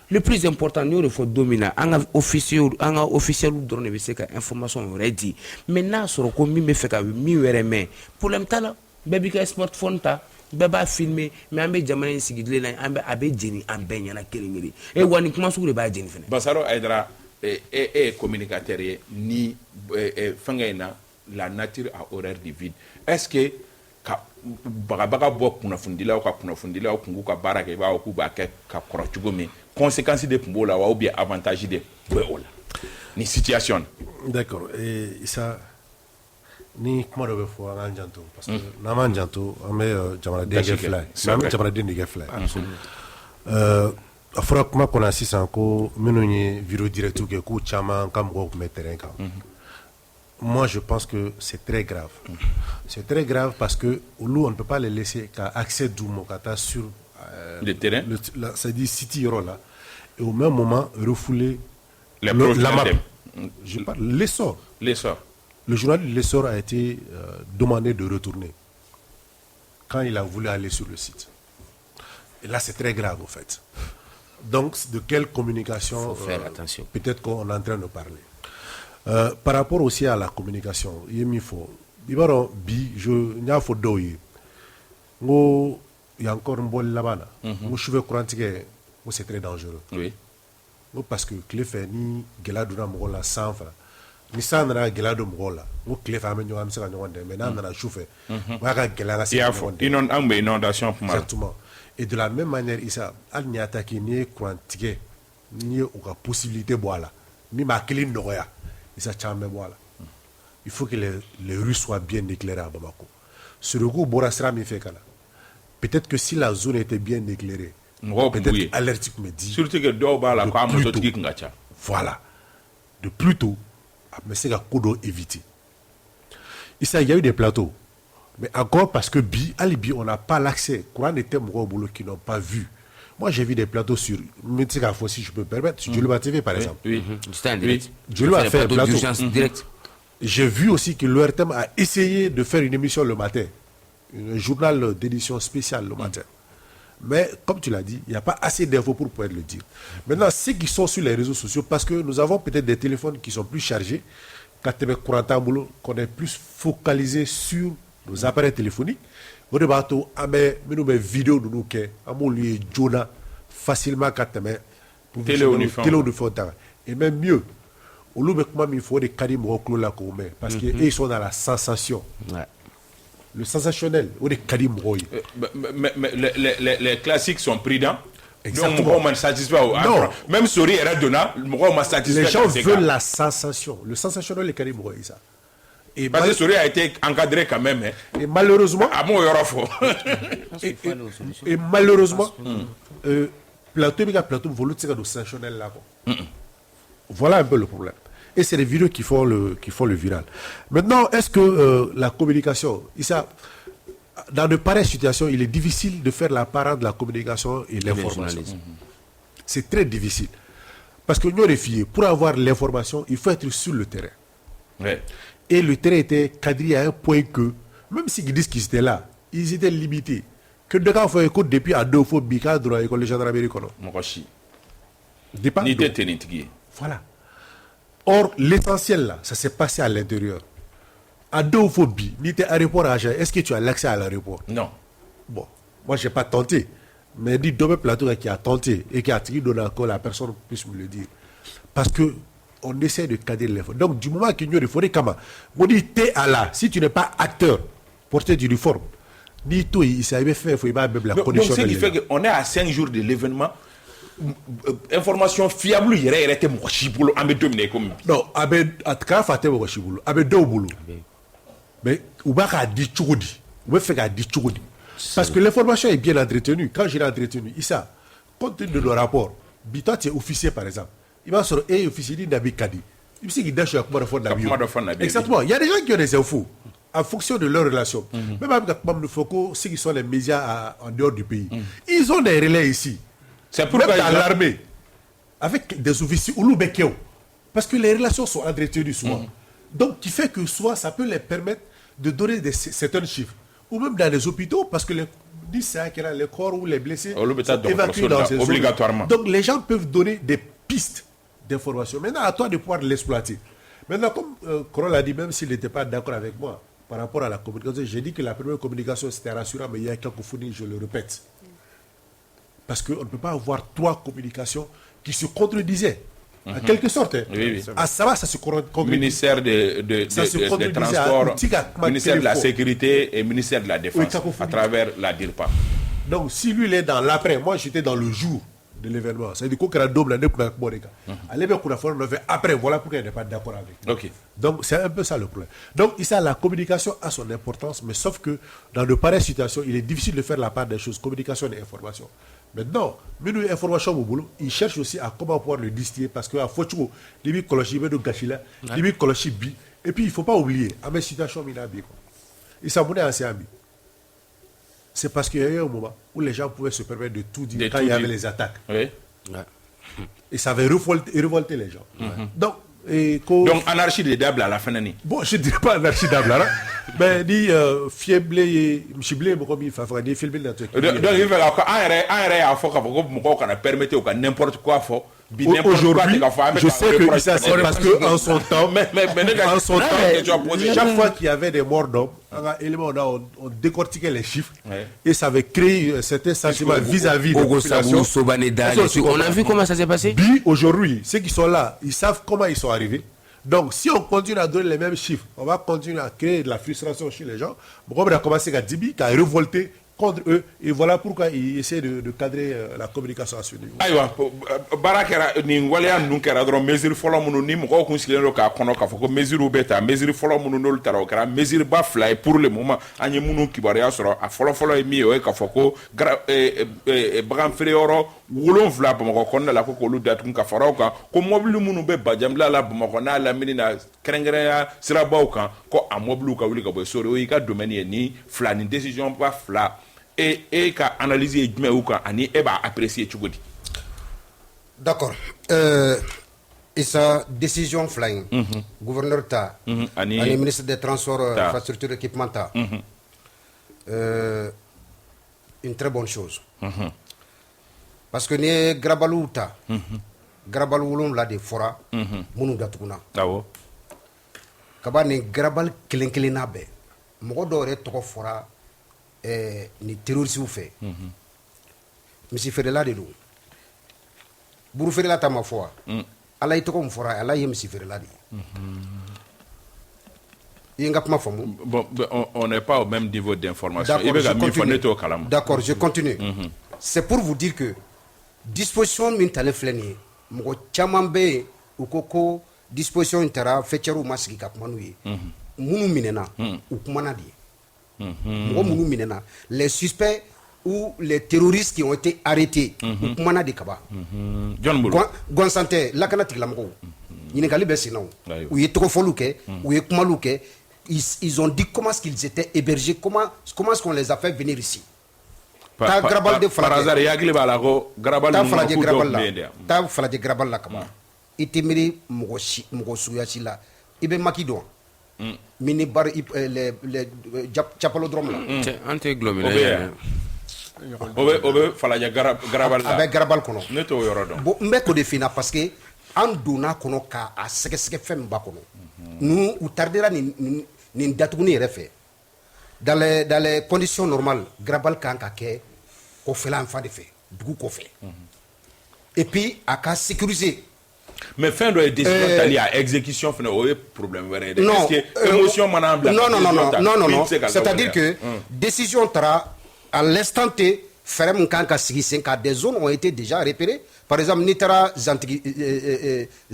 Speaker 4: Le plus important n y'o de fɔ don min na an ka officiel dɔrɔn de bɛ se ka information wɛrɛ di mais n'a sɔrɔ ko min bɛ fɛ ka min wɛrɛ mɛn problème t'a la bɛɛ b'i ka smartphone ta bɛɛ b'a filmer mais an bɛ jamana in sigilen na a bɛ jeni an bɛɛ ɲɛna kelen-kelen wa nin kuma sugu de b'a jeni fɛnɛ.
Speaker 1: Basaro Aidara ye communicateur ye ni fɛngɛ in na la nature a horreur du vide est-ce que ka bagabaga bɔ kunnafonidilaw ka kunnafonidilaw kun ka baara kɛ i b'a fɔ k'u b'a kɛ ka kɔrɔ cogo min conséquence de tun b'o la wa ou bien avantage de bɛ o la ni situation.
Speaker 5: D'accord Issa ni kuma dɔ bɛ fɔ an k'an janto parce que n'an m'an janto an bɛ jamanaden kɛ fila ye an bɛ jamanaden de kɛ fila ye a fɔra kuma kɔnɔ sisan ko minnu ye vidéo direct kɛ k'u caman ka mɔgɔw tun bɛ terrain kan. Moi, je pense que c'est très grave. C'est très grave parce que on ne peut pas les laisser qu'à accès du Mokata sur
Speaker 1: le terrain.
Speaker 5: C'est-à-dire City là. Et au même moment, refouler
Speaker 1: la
Speaker 5: map. Je parle l'essor. Le journal de l'essor a été demandé de retourner quand il a voulu aller sur le site. Et là, c'est très grave, en fait. Donc, de quelle communication peut-être qu'on est en train de parler. Par rapport aussi à la communication, il y a encore un bol là-bas. Je veux croire que c'est très dangereux.
Speaker 1: Oui.
Speaker 5: Parce que Clef ni Geladuna Mogola sans fra. Ni sans na Gelado Mogola. Ou Clef a mené un second de maintenant dans la chouffe. Waga Gelada c'est
Speaker 1: une inondation.
Speaker 5: Exactement. Et de la même manière, Issa, al n'y attaque ni quantique ni aucune possibilité voilà. Ni ma clé n'aurait. Il faut que les rues soient bien éclairées à Bamako. Sur le coup, Borasra me fait kana. Peut-être que si la zone était bien éclairée, peut-être alertique me dit.
Speaker 1: Surtout que
Speaker 5: voilà. De plus tôt, mais c'est un coup d'eau évité. Il y a eu des plateaux. Mais encore parce que Alibi, on n'a pas l'accès. Courant des thèmes au boulot qui n'ont pas vu. Moi, j'ai vu des plateaux sur Mética, si je peux me permettre, sur Djoluba TV, par exemple.
Speaker 4: Oui, c'était un direct.
Speaker 5: Djoluba a fait un plateau
Speaker 4: d'urgence direct.
Speaker 5: J'ai vu aussi que l'ORTM a essayé de faire une émission le matin, un journal d'édition spéciale le matin. Mais, comme tu l'as dit, il n'y a pas assez d'infos pour pouvoir le dire. Maintenant, ceux qui sont sur les réseaux sociaux, parce que nous avons peut-être des téléphones qui sont plus chargés, qu'on est plus focalisé sur nos appareils téléphoniques, on a des vidéos de nous qui sont facilement et même mieux, il faut des Karim parce qu'ils sont dans la sensation. Le sensationnel, ou des Karim
Speaker 1: mais les classiques sont prudents.
Speaker 5: Exactement.
Speaker 1: Non. Même Sori et Radona,
Speaker 5: les gens veulent la sensation. Le sensationnel est Karim ça.
Speaker 1: Et parce que Sori a été encadré quand même.
Speaker 5: Et malheureusement, et malheureusement, plateau sensationnel là. Voilà un peu le problème. Et c'est les vidéos qui font le viral. Maintenant, est-ce que la communication, dans de pareilles situations, il est difficile de faire la part de la communication et l'information. C'est très difficile. Parce que nous, les filles, pour avoir l'information, il faut être sur le terrain.
Speaker 1: Ouais.
Speaker 5: Et le terrain était cadré à un point que, même s'ils disent qu'ils étaient là, ils étaient limités. Que de cas, il faut écouter depuis à 2 fois, Bika, dans l'école de gendarmerie. Voilà. Or, l'essentiel là, ça s'est passé à l'intérieur. À 2 fois, ni t'es aéroport à Agen, est-ce que tu as l'accès à l'aéroport?
Speaker 1: Non.
Speaker 5: Bon, moi, je n'ai pas tenté. Mais dit Domé Plateau qui a tenté et qui a tiré de l'accord, la personne puisse me le dire. Parce que on essaie de cadrer l'effort. Donc, du moment qu'il y a des forêts, comment on dit, t'es à là, si tu n'es pas acteur, porteur d'uniforme, ni tout, il s'est fait, il faut même la condition.
Speaker 1: Donc, ce qui fait qu'on est à 5 jours de l'événement, information fiable, il y aurait été mon chiboulot, à me dominer comme.
Speaker 5: Non, à quand faté mon chiboulot, à me deux boulot. Mais, ou pas qu'à dire choudi, ou pas faire qu'à dire choudi. Parce que l'information est bien entretenue. Quand je l'ai entretenue, Issa, compte tenu de nos rapports, toi, tu es officier par exemple. Il va sur un officier d'Abi Kadi. Il sait qu'il dash à exactement. Il y a des gens qui ont des infos en fonction de leur relation. Même avec Mme Foucault, ceux qui sont les médias en dehors du pays. Ils ont des relais ici.
Speaker 1: C'est pourquoi
Speaker 5: même dans l'armée. avec des officiers ou l'Oubekeo. Parce que les relations sont entretenues souvent. Donc, qui fait que soit ça peut les permettre de donner certains chiffres. Ou même dans les hôpitaux, parce que les corps ou les blessés sont évacués dans ces
Speaker 1: obligatoirement.
Speaker 5: Donc, les gens peuvent donner des pistes d'information. Maintenant, à toi de pouvoir l'exploiter. Maintenant, comme Coron l'a dit, même s'il n'était pas d'accord avec moi par rapport à la communication, j'ai dit que la première communication c'était rassurant, mais il y a quelques fouilles, je le répète. Parce qu'on ne peut pas avoir 3 communications qui se contredisaient. En quelque sorte.
Speaker 1: Oui.
Speaker 5: À ça se contredisait.
Speaker 1: Ministère des Transports, ministère de la Sécurité et ministère de la Défense, à travers la DIRPA.
Speaker 5: Donc, si lui, il est dans l'après, moi, j'étais dans le jour de l'événement. C'est-à-dire qu'il y a un double année pour la Boreka. À l'époque, on a fait après, voilà pourquoi il n'est pas d'accord avec lui.
Speaker 1: Okay.
Speaker 5: Donc, c'est un peu ça le problème. Donc, ici, la communication a son importance, mais sauf que dans de pareilles situations, il est difficile de faire la part des choses, communication et information. Maintenant, nous information au boulot, ils cherchent aussi à comment pouvoir le distiller parce que à Fochou, les kolochi de gachila, les kolochi bi, et puis il faut pas oublier, à mes situations minabi quoi. Ils s'abonnaient à ces amis. C'est parce qu'il y a eu un moment où les gens pouvaient se permettre de tout dire quand il y avait les attaques.
Speaker 1: Oui.
Speaker 5: Et ça avait révolté les gens. Donc,
Speaker 1: anarchie de Dabla à la fin de l'année.
Speaker 5: Bon, je ne dirais pas anarchie Dabla, mais dit fiable, mchiblé, donc il faut filmer dans tout.
Speaker 1: Donc il va à faut qu'on permette ou n'importe quoi faut.
Speaker 5: Aujourd'hui, je sais que ça c'est parce que en son temps, chaque fois qu'il y avait des morts d'hommes, on décortiquait les chiffres et ça avait créé un certain sentiment vis-à-vis de la population.
Speaker 4: On a vu comment ça s'est passé.
Speaker 5: Aujourd'hui, ceux qui sont là, ils savent comment ils sont arrivés. Donc, si on continue à donner les mêmes chiffres, on va continuer à créer de la frustration chez les gens. On va commencer à Dibi, à révolter contre eux. Et voilà pourquoi ils essaient de cadrer la communication à ce niveau.
Speaker 1: Aïwa, Barakera, ni Walia Nunkera, mesure follow mononym, reconsidéré qu'à Konoka, mesure bêta, mesure follow mononol tarokara, mesure bafla pour le moment, Agnemunu Kibaria sera à follow et mi, Kafoko, Bram Freoro, Woulon Vlap, Mokona, la Kokolu d'Atunka Faroka, comme mobile Munube, Bajamla, la Mokona, la Menina, Krengrea, Sirabauka, ko a mobile Kawika, Soroika, domaine ni, fla, une décision pas fla. Et qu'à analyser mais ou qu'à ani et bah apprécier tu dis.
Speaker 3: D'accord. Et sa décision flying. Gouverneur ta, ani ministre des Transports, infrastructures, équipement ta. Une très bonne chose. Parce que ni Grabalou ta, Grabalou la de fora, munu datukuna.
Speaker 1: Awo.
Speaker 3: Kaba ni Grabal kelenkelena be. Mogo dore toko fora. Ni terroristes fait. Monsieur Ferela de nous. Bourou Ferela ta ma foi. Allah est comme fora, Allah est Monsieur Ferela de.
Speaker 1: Bon, on n'est pas au même niveau d'information.
Speaker 3: D'accord, je continue. C'est pour vous dire que disposition mintale fleni, mo chamambe ukoko disposition intera fetcheru masiki kapmanuye. Munu minena ukumana di. Les suspects ou les terroristes qui ont été arrêtés kumana de kaba Gonsanté lakana tiglamko ñinekali be sinaw ou ye togofolu ke ou ye kumalu ke ils ont dit comment est-ce qu'ils étaient hébergés comment est-ce qu'on les a fait venir ici ta grabal de
Speaker 1: par hasard yakli bala ko grabal
Speaker 3: ta falaje grabal la kaba itemiri mogo suyasi la ibe makidon mini bar les chapalodrome là
Speaker 4: anti-glomérulaire
Speaker 1: obe falaja grabal la
Speaker 3: avec grabal kono
Speaker 1: neto yoro don
Speaker 3: bo mbeko de fina parce que en donna kono ka a seke fem ba kono nous ou tardera ni datuguni yɛrɛ fɛ dans les conditions normales grabal kan ka kɛ ko fɛla en fa de fɛ dugu kɔfɛ et puis a ka sécuriser.
Speaker 1: Mais fin de décision tali à exécution fin au problème vrai est-ce que émotion manable
Speaker 3: non c'est-à-dire que décision tara à l'instant T ferme quand ka sigi sen ka des zones ont été déjà repérées par exemple nitara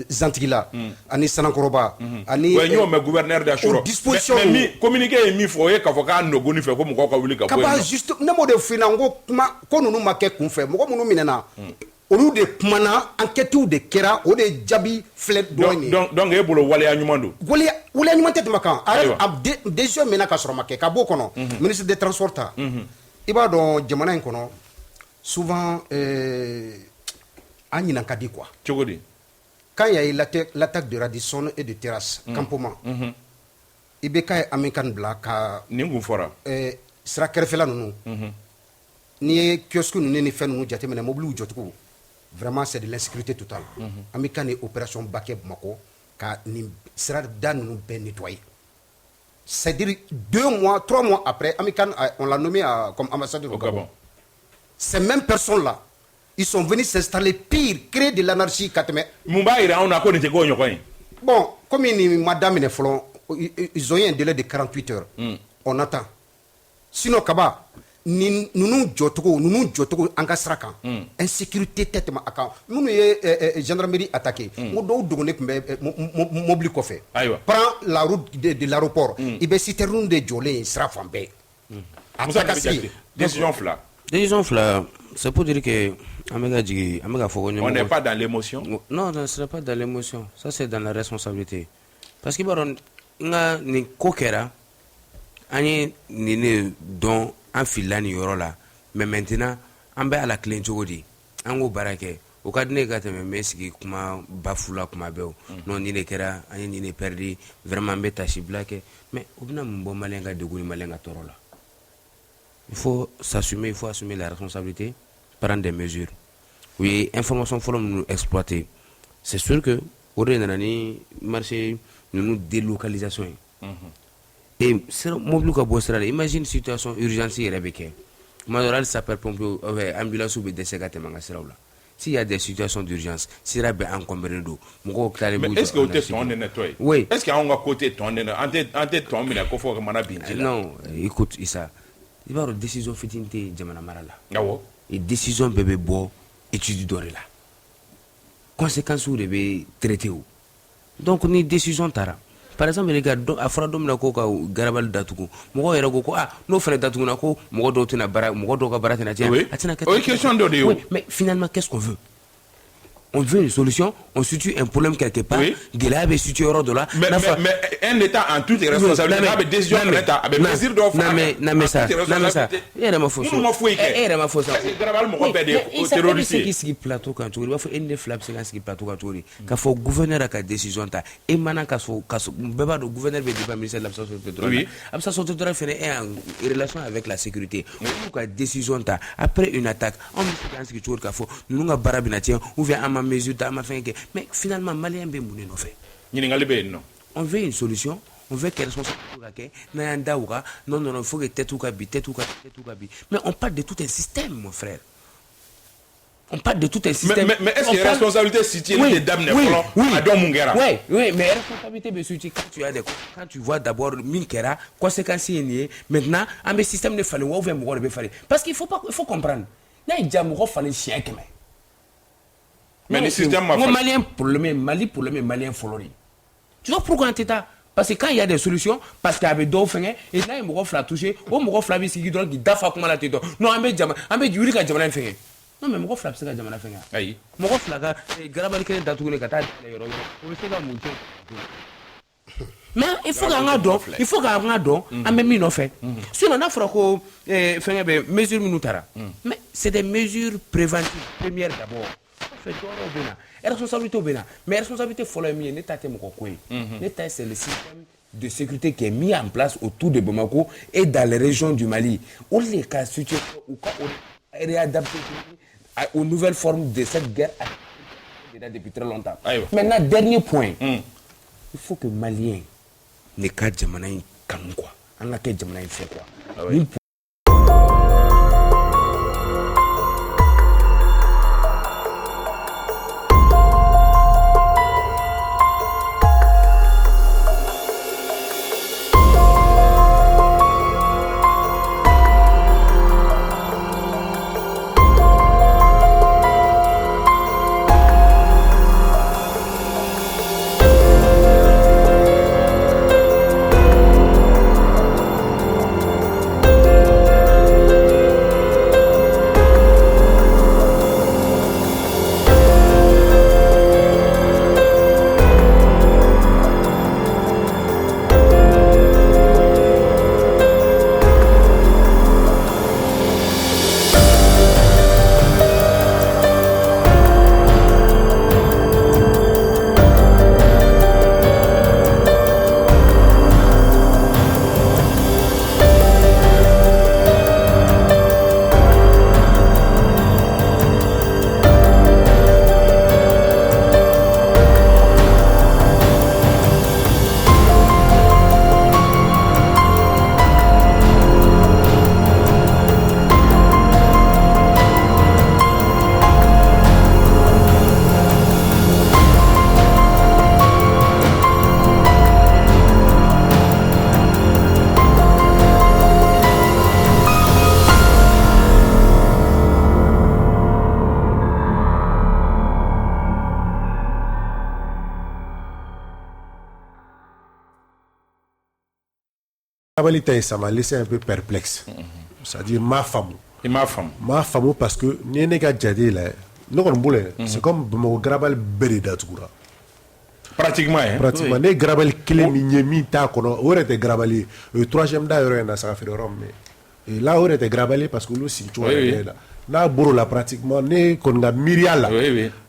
Speaker 3: Zantigila ani Sanankoroba ani
Speaker 1: mais gouverneur d'Achoro
Speaker 3: disposition
Speaker 1: mais communiquer mi faut ka fo ka no goni fe ko mo ka wuli ka
Speaker 3: bo juste nemo de finango ko nunu make kun fe mo munu minena olu de kumana enquête de kera o de jabi fled doini
Speaker 1: donc e bolo waleya ɲuman do
Speaker 3: waleya ɲuman tɛ tɛmɛ kan décision mena ka sɔrɔ ma kɛ ka bɔ kɔnɔ ministre des transports ta i b'a dɔn jamana in kɔnɔ souvent an ɲinan ka di quoi.
Speaker 1: cogo di?
Speaker 3: Quand il y a eu l'attaque de Radisson et de Terrasse, campement, i bɛ ka ye Amikan bila ka
Speaker 1: nin kun fɔra
Speaker 3: sira kɛrɛfɛla ninnu n'i ye kiosque ninnu ni fɛn ninnu jateminɛ mobiliw jɔcogo vraiment c'est de l'insécurité totale. Amikan ye opération ba kɛ Bamako ka nin sira da ninnu bɛɛ nettoyer. C'est-à-dire 2 mois, 3 mois après, Amikan, on l'a nommé comme ambassadeur au Gabon. Ces mêmes personnes-là, ils sont venus s'installer pire, créer de l'anarchie. Bon, comme madame ils ont eu un délai de 48 heures. On attend. Sinon, Kaba, nous jotogo en kasraka. Insécurité tête ma account. Nous gendarmerie attaqué. Nous mobile koffé. Prends la route de l'aéroport. Il be citer route de Jolé sera fambé.
Speaker 1: Décision fla.
Speaker 4: Décision fla. C'est pour dire que on
Speaker 1: n'est pas dans l'émotion.
Speaker 4: Non, ce n'est pas dans l'émotion. Ça c'est dans la responsabilité. Parce que baron nga ni kokera ani ni don an filani yoro la mais maintenant an bɛ ala clen cogo di an ko barake o ka di ne ka tɛmɛ me sigi kuma bafula kuma bɛɛ non ni ne kɛra an ye ni ne perdi vraiment an bɛ tâche bila kɛ mais o bɛna mun bɔ malien ka degun ni malien ka tɔɔrɔ la. Il faut s'assumer, il faut assumer la responsabilité, prendre des mesures. Oui, information fɔlɔ minnu exploiter. C'est sûr que o de nana ni marché ninnu délocalisation ye. Et mobile ka bɔ sira la imagine situation urgence yɛrɛ bɛ kɛ tuma dɔ la hali sapeur pompier ambulance bɛ dɛsɛ ka tɛmɛ an ka siraw la. S'il y a des situations d'urgence sira bɛ encombré don mɔgɔw tilalen b'u jɔ.
Speaker 1: Mais est-ce que o tɛ tɔn de nettoyer?
Speaker 4: Oui.
Speaker 1: Est-ce que anw ka côté tɔn de an tɛ tɔn minɛ ko fɔ ka mana bin ji la?
Speaker 4: Non, écoute Issa, i b'a dɔn décision fitinin tɛ jamana mara la.
Speaker 1: Awɔ.
Speaker 4: Et décision bɛɛ bɛ bɔ étude dɔ de la. Conséquences de bɛ traité o. Donc ni décision taara. Par exemple, les gars, a fɔra don min na ko ka garabali datugu mɔgɔw yɛrɛ ko n'o fana datuguna ko mɔgɔ dɔw tɛna baara mɔgɔ dɔw ka baara tɛna tiɲɛ a tɛna kɛ.
Speaker 1: O ye question dɔ de ye o.
Speaker 4: Mais finalement, qu'est-ce qu'on veut? On veut une solution, on situe un problème quelque part. Gɛlɛya bɛ situé yɔrɔ dɔ la.
Speaker 1: Mais un État en toute responsabilité n'a bɛ décision fana ta a bɛ mesure dɔ fana.
Speaker 4: Non mais ça, e yɛrɛ ma fɔ so.
Speaker 1: Minnu ma foyi kɛ.
Speaker 4: E yɛrɛ ma fɔ sa.
Speaker 1: Garabali mɔgɔ bɛɛ de ye terroriste ye.
Speaker 4: E bɛ se k'i sigi plateau kan cogo di? I b'a fɔ e ni ne fila bɛ se k'an sigi plateau kan cogo di? K'a fɔ gouverneur ka décision ta e mana ka so bɛɛ b'a dɔn gouverneur bɛ dépend ministère de l'administration territoriale. L'administration territoriale fana est en relation avec la sécurité. Olu ka décision ta après une attaque anw bɛ se k'an sigi cogo di k'a fɔ ninnu ka baara bɛna tiɲɛ ou bien an ma mesure ta an ma fɛn. Mais finalement, Malien be mun no fait. On veut une solution, on veut qu'elle soit non, il faut que tête ou kabi. Mais on parle de tout un système, mon frère. On parle de tout un système.
Speaker 1: Mais est-ce qu'il y a une responsabilité située des dames
Speaker 4: Oui, mais responsabilité be située quand tu vois d'abord Minkera, conséquences nié. Maintenant, un système de fallait ou bien parce qu'il faut comprendre. Là, il y a un fallait chien que
Speaker 1: mais le système m'a
Speaker 4: fait. Mali problème malien follow. Tu vois pourquoi un état? Parce que quand il y a des solutions, parce qu'il y avait d'autres fins, et là il me fait toucher, ou me fait la qui donne qui dafa comment la tête. Non, on met du riz quand jamana fait. Non mais me fait ça jamana fait.
Speaker 1: Aïe.
Speaker 4: Me fait la garabali que datu ne kata. On fait ça monter. Mais il faut qu'on don, on met mis fait. Si on a fait ko fait des mesures minutara. Mais c'est des mesures préventives premières d'abord. Responsabilité mais responsabilité faut le mieux l'état c'est le système de sécurité qui est mis en place autour de Bamako et dans les régions du Mali où les cas situés ou quand on réadapté aux nouvelles formes de cette guerre depuis très longtemps. Maintenant dernier point, il faut que Maliens ne cadent jamais comme quoi on a que jamais fait quoi.
Speaker 5: Abalita, ça m'a laissé un peu perplexe. C'est-à-dire ma femme.
Speaker 1: Et ma femme.
Speaker 5: Ma femme parce que Nénéga Djadé là, c'est comme mon grabal Berida Toura.
Speaker 1: Pratiquement, hein?
Speaker 5: Pratiquement. Les grabal Kélé Mignemi Takono, aurait été grabali. Le troisième d'ailleurs, ça a fait le rhum. Et là, aurait été grabali parce que nous, si tu vois, là, Boro là, pratiquement, né, qu'on a Myriala.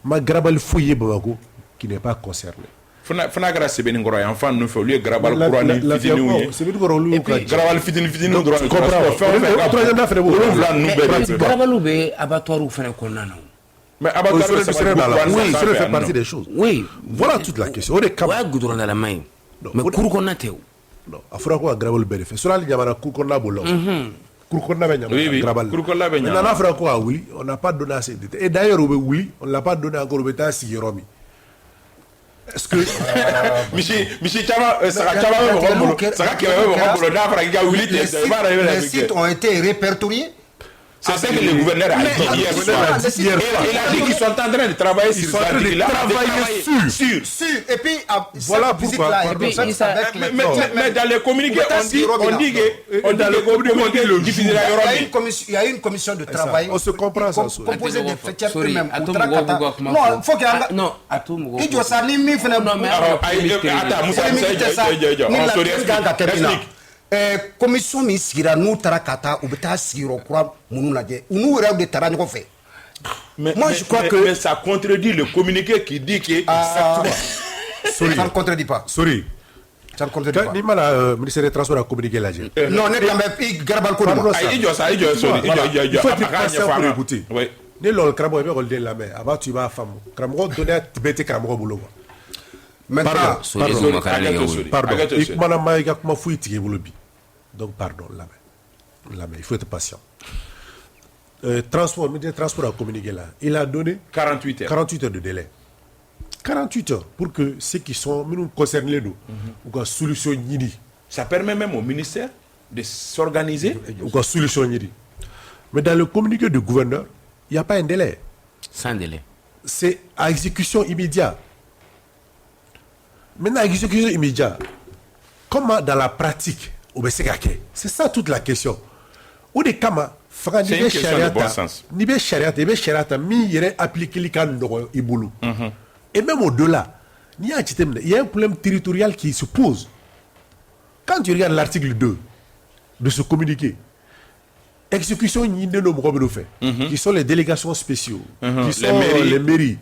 Speaker 5: Ma grabal fouillé Bamako, qui n'est pas concerné.
Speaker 1: Fana gara sebeni ngoro ya enfant nous fait lui grabal courani fidini ouye grabal fidini nous droit
Speaker 5: troisième d'affaire
Speaker 1: nous be
Speaker 4: grabal be abattoir ou fana konana
Speaker 1: mais abattoir
Speaker 5: oui ça fait partie des choses
Speaker 4: oui
Speaker 5: voilà toute la question on est
Speaker 4: capable goudron dans la main mais cour konna tew
Speaker 5: non afura ko grabal be fait sur la nyamana cour konna bolo cour konna be nyamana grabal
Speaker 1: cour konna be nyamana
Speaker 5: na afura ko oui on n'a pas donné assez de détails et d'ailleurs oui on l'a pas donné encore au beta siromi. Est-ce que
Speaker 3: les sites ont été répertoriés.
Speaker 1: C'est ça que le gouverneur a dit hier soir. Il a dit qu'ils sont en train de travailler sur ça. Sur.
Speaker 3: Et puis,
Speaker 5: voilà pourquoi.
Speaker 1: Mais dans les communiqués, on dit que
Speaker 3: il y a une commission de travail.
Speaker 5: On se comprend ça.
Speaker 3: Composée de fêtières eux-mêmes. Non, il faut qu'il y ait non, il doit ça ni mi fena non mais attends Moussa commission mi sigira nous tarakata ou beta sigiro kwa munu lajé nous rew de tara ñoko fait.
Speaker 1: Moi je crois que ça contredit le communiqué qui dit que
Speaker 3: ça ne contredit pas.
Speaker 5: Sorry.
Speaker 3: Ça ne contredit pas.
Speaker 5: Ni mala ministère des transports a communiqué là.
Speaker 3: Non, ne quand même garbal ko
Speaker 1: il faut
Speaker 5: être patient pour écouter. Oui. Ne lol kramo be golde la mais aba tu vas femme. Kramo donner tibete kramo bolo.
Speaker 3: Maintenant,
Speaker 5: pardon. Ik mana may gak ma fuy tigi bolo bi. Donc pardon là mais il faut être patient. Ministère des transports a communiqué là. Il a donné
Speaker 1: 48
Speaker 5: heures de délai. 48 heures pour que ceux qui sont concernés ou quoi solution yidi.
Speaker 1: Ça permet même au ministère de s'organiser
Speaker 5: ou quoi solution yidi. Mais dans le communiqué du gouverneur, il n'y a pas un délai.
Speaker 4: Sans délai.
Speaker 5: C'est à exécution immédiate. Maintenant, exécution immédiate. Comment dans la pratique, c'est ça toute la question. Ou des kama,
Speaker 1: c'est une question de bon sens.
Speaker 5: Nibe shariata, mi yere appliquer l'ikano ibulu. Et même au-delà, il y a un problème territorial qui se pose. Quand tu regardes l'article 2 de ce communiqué, exécution qui sont les délégations spéciaux, qui sont les mairies,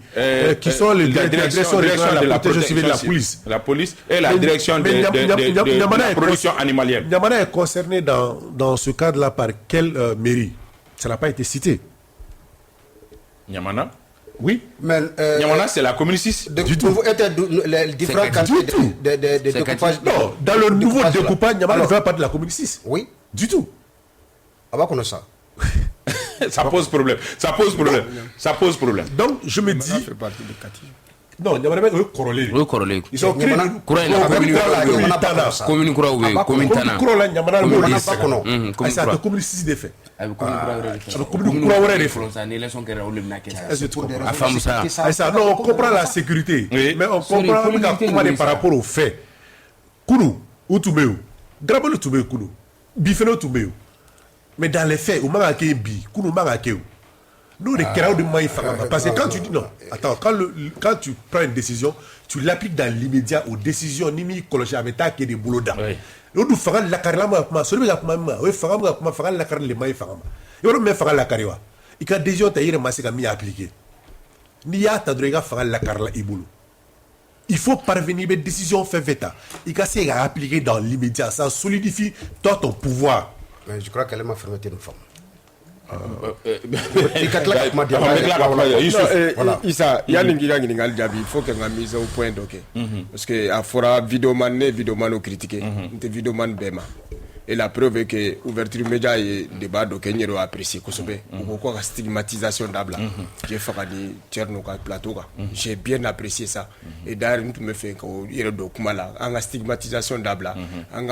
Speaker 5: qui sont les directions de la protection civile de la police,
Speaker 1: et la direction de la production animalière.
Speaker 5: Niamana est concerné dans ce cadre-là par quelle mairie? Ça n'a pas été cité.
Speaker 1: Niamana?
Speaker 5: Oui.
Speaker 1: Mais Niamana, c'est la commune 6.
Speaker 3: Du tout. Les différents quantités de découpage.
Speaker 5: Non, dans le nouveau découpage, Niamana ne fait pas de la commune 6.
Speaker 3: Oui.
Speaker 5: Du tout.
Speaker 3: Ah bah qu'on a ça.
Speaker 1: Ça pose problème.
Speaker 5: Donc je me dis. Non, il y a vraiment
Speaker 4: corolé.
Speaker 5: Ils ont créé
Speaker 4: commune commune Tana.
Speaker 5: Ça commune 6 des faits. Non, on comprend la sécurité, mais on comprend comment par rapport aux faits. Kounou, ou Toubéou, Grabalo Toubéou, Kounou, Bifeno Toubéou. Mais dans les faits, nous, les crowds de maïs, parce que quand tu dis non, attends, quand tu prends une décision, tu l'appliques dans l'immédiat aux décisions, Nimi, Kolocha, avec ta qui est des boulots d'âme. Nous faisons la carrière, celui qui a fait la carrière, les maïs, il y a même fait la carrière. Il y a des gens qui ont été appliqués. Il y a des gens qui ont fait la carrière, il faut parvenir à une décision faite. Il y a des gens qui ont appliqué dans l'immédiat, ça solidifie ton pouvoir.
Speaker 3: Mais je crois qu'elle m'a fermeté une femme.
Speaker 2: Issa, il y a il faut que la mise au point. Parce que à fora vidéoman critiqué, vidéoman bema. Et la preuve est que l'ouverture média et débat de Kenyero apprécié. Pourquoi la stigmatisation d'Abla? J'ai fait un plateau. J'ai bien apprécié ça. Et d'ailleurs, nous me fait la stigmatisation d'Abla. Un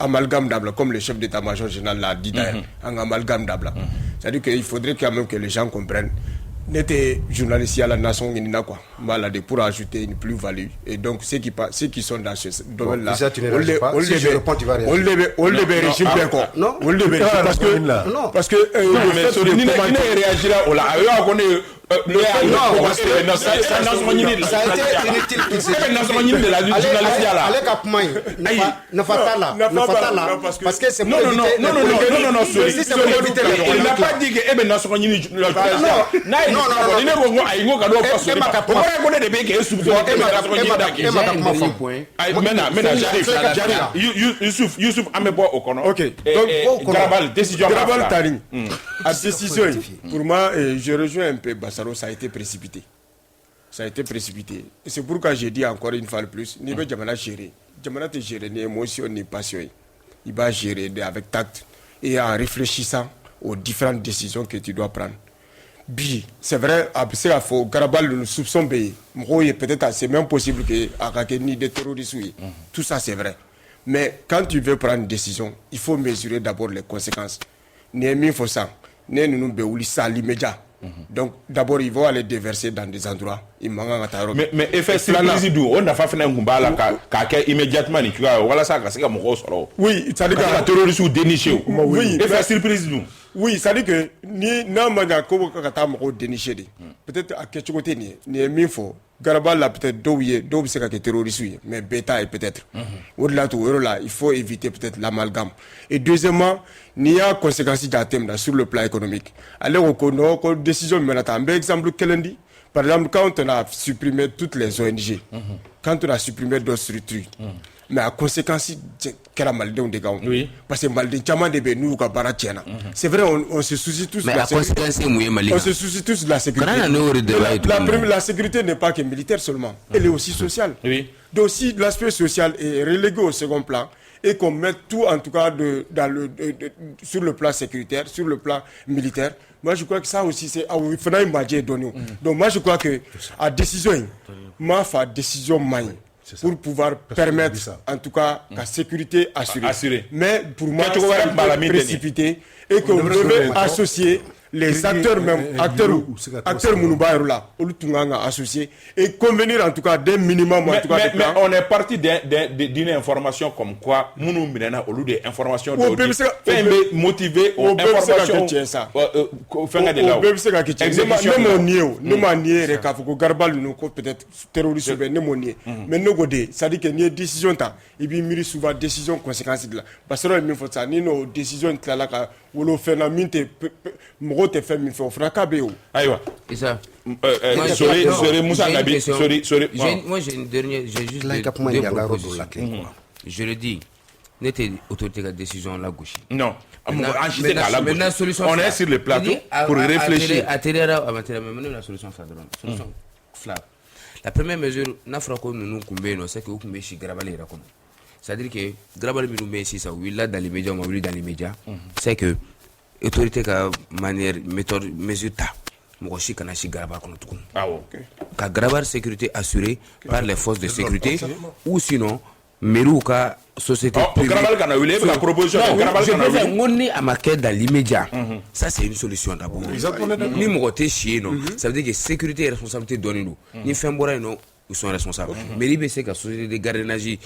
Speaker 2: amalgame d'Abla, comme le chef d'état-major général l'a dit d'ailleurs. Un amalgame d'Abla. C'est-à-dire qu'il faudrait quand même que les gens comprennent. n'était journaliste à la Nation Guinée quoi, malade pour ajouter une plus-value. Et donc ceux qui sont dans ce domaine-là, on les vérifie bien quoi. Non, on les vérifie parce que
Speaker 1: il réagira au la.
Speaker 3: Ça a été inutile qu'il se parce que c'est
Speaker 1: non, il n'a pas dit que Youssouf Amebo Okono.
Speaker 2: Ok, donc
Speaker 1: Garabal, décision.
Speaker 2: Garabal Tari. À décision, pour moi, je rejoins un peu Bassaro, ça a été précipité. Ça a été précipité. Et c'est pourquoi j'ai dit encore une fois le plus, il va Djamana gérer. Djamana te gérer ni émotion ni passion. Il va gérer avec tact et en réfléchissant aux différentes décisions que tu dois prendre. Bi, c'est vrai, après il faut Garabal le soupçon B. Peut-être c'est même possible que Akakeni des terroristes. Tout ça c'est vrai. Mais quand tu veux prendre une décision, il faut mesurer d'abord les conséquences. Némi faut ça. Nous ça l'immédiat. Donc d'abord ils vont aller déverser dans des endroits.
Speaker 1: Mais effet surprise d'où on a fait un combat là immédiatement tu vois voilà ça c'est comme
Speaker 2: oui, ça dit que
Speaker 1: la terroriste ou déniché.
Speaker 2: Oui,
Speaker 1: effet surprise d'où.
Speaker 2: Oui, ça dit que ni n'amanya ko ka mo déniché peut-être à quelque côté ni minfo Garabal là peut-être d'où c'est que terroriste mais bêta peut-être. Au-delà de tout là, il faut éviter peut-être l'amalgame. Et deuxièmement, il y a conséquences d'atteindre sur le plan économique. Alors on décision maintenant. Un exemple Kelendi. Par exemple, quand on a supprimé toutes les ONG, quand on a supprimé d'autres structures, mais à conséquence, c'est la Maldon des gars. Parce que Maldon, nous, c'est vrai, on se soucie tous de la sécurité. On se soucie tous de la sécurité. La sécurité n'est pas que militaire seulement, elle est aussi sociale. Donc si l'aspect social est relégué au second plan, et qu'on mette tout en tout cas sur le plan sécuritaire, sur le plan militaire, moi je crois que ça aussi c'est donc moi je crois que à décision pour pouvoir permettre en tout cas la sécurité assurée. Mais pour moi c'est précipité et qu'on devait associer les acteurs même acteurs Mounoubaïrou là associés et convenir en tout cas d'un minimum en tout cas
Speaker 1: mais on est parti d'une information comme quoi Mounou Minena au lieu des informations motivé aux informations peut-être terroriste mais nous godé ça dit que ni décision ta et puis miri souvent décision conséquences de là parce que il faut ça ni nos décisions là ka wolo phénomène te te fait min fait fracabéo aïwa
Speaker 4: et ça
Speaker 1: sorry Moussa Nabi sorry
Speaker 4: moi j'ai une dernière j'ai juste je le dis n'était autorité de décision la gauche
Speaker 1: non maintenant
Speaker 4: solution
Speaker 1: on est sur le plateau pour réfléchir
Speaker 4: la solution flamme la première mesure n'a pas qu'on nous combien c'est que vous pouvez chez Garabali raconte c'est-à-dire que Garabali nous met ici ça oui là dans les médias on va dans les médias c'est que autorité ka manière méthode mesure ta mokoshi kana shi Garabali kono tukun ka Garabali sécurité assurée par les forces de sécurité ou sinon meruka société
Speaker 1: Garabali kana wile la proposition
Speaker 4: Garabali kana wile ngoni amaké dans l'immédiat ça c'est une solution d'abord ni mokoté chier non ça veut dire que sécurité et responsabilité donnent nous ni fin bora non ils sont responsables. Mais il c'est que la société de gardiennage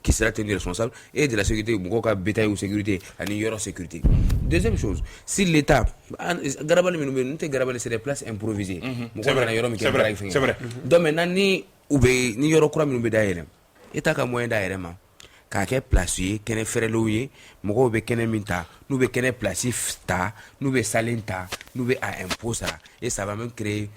Speaker 4: qui sera tenue responsable et de la sécurité, beaucoup bétail ou sécurité, à New York sécurité. Deuxième chose, si l'État, Garabali c'est des places improvisées.
Speaker 1: C'est vrai.
Speaker 4: Donc maintenant ni York croit nous bédaïrem. État comme moyen d'aérement. Quand on place, qu'on est fait louer, nous be kene minta, nous be kene place ta, nous be salinta, nous be à impôt ça et ça va même créer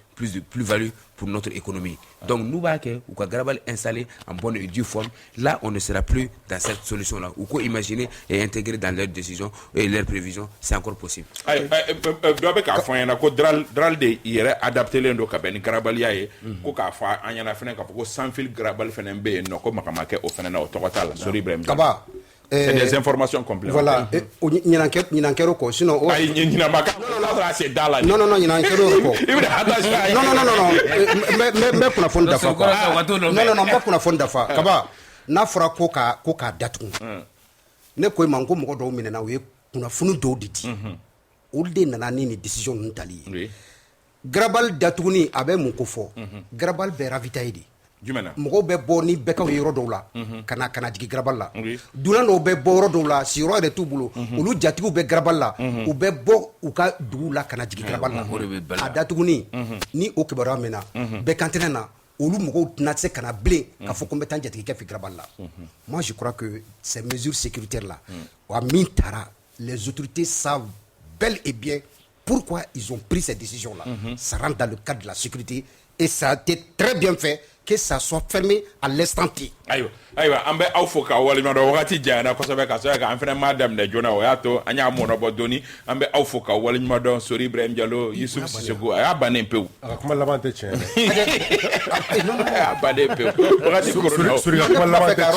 Speaker 4: plus-value pour notre économie. Donc nous va que ou ka Garabali installé en bonne et due forme, là on ne sera plus dans cette solution là. Ou quoi imaginer et intégrer dans leurs décisions et leurs prévisions, c'est encore possible.
Speaker 1: Doit ka fa yana ko dral de yere adapter lendo ka ben Garabali yae ko ka fa anyana fene ka ko sans fil Garabali fene be no ko makamake o fene na o total sorry Ibrahim.
Speaker 3: Kaba
Speaker 1: c'est des informations complémentaires.
Speaker 3: Voilà. Ni enquête ko sinon
Speaker 1: non
Speaker 3: mais pour la fond d'afa. Non pas pour la fond d'afa. Kaba na fura ko ka datu. Ne ko mango mo do minena we kuna funu do diti. O de nana ni décision ntali. Grabal datuguni a bɛ mun ko fɔ Grabal bɛ ravitaillé de mɔgɔw bɛ bɔ ni bɛkaw ye yɔrɔ dɔw la kana jigi Grabal la dunan dɔw bɛ bɔ yɔrɔ dɔw la siyɔrɔ yɛrɛ t'u bolo olu jatigiw bɛ Grabal la u bɛ bɔ u ka duguw la kana jigi Grabal la a datuguni ni o kibaruya mɛnna bɛɛ kantɛnɛ na olu mɔgɔw tɛna se kana bilen k'a fɔ ko n bɛ taa n jatigikɛ fɛ Grabal la moi je crois que ces mesures sécuritaires là wa min taara les autorités savent bel et bien pourquoi ils ont pris ces décisions là ça rentre dans le cadre de la sécurité et ça a été très bien fait que ça soit fermé à l'instant T.
Speaker 1: Ayiwa an bɛ aw fo ka waleɲumandɔn wagati janyana kosɛbɛ ka sɔrɔ an fana m'a daminɛ joona o y'a to an y'a mɔnɔbɔ dɔɔni an bɛ aw fo ka waleɲumandɔn Sori Ibrahim Diallo Yusuf Sisoko a y'a bannen pewu
Speaker 5: a ka kuma laban tɛ tiɲɛ
Speaker 1: a y'a bannen pewu wagati korona
Speaker 5: Sori ka kuma laban tɛ tiɲɛ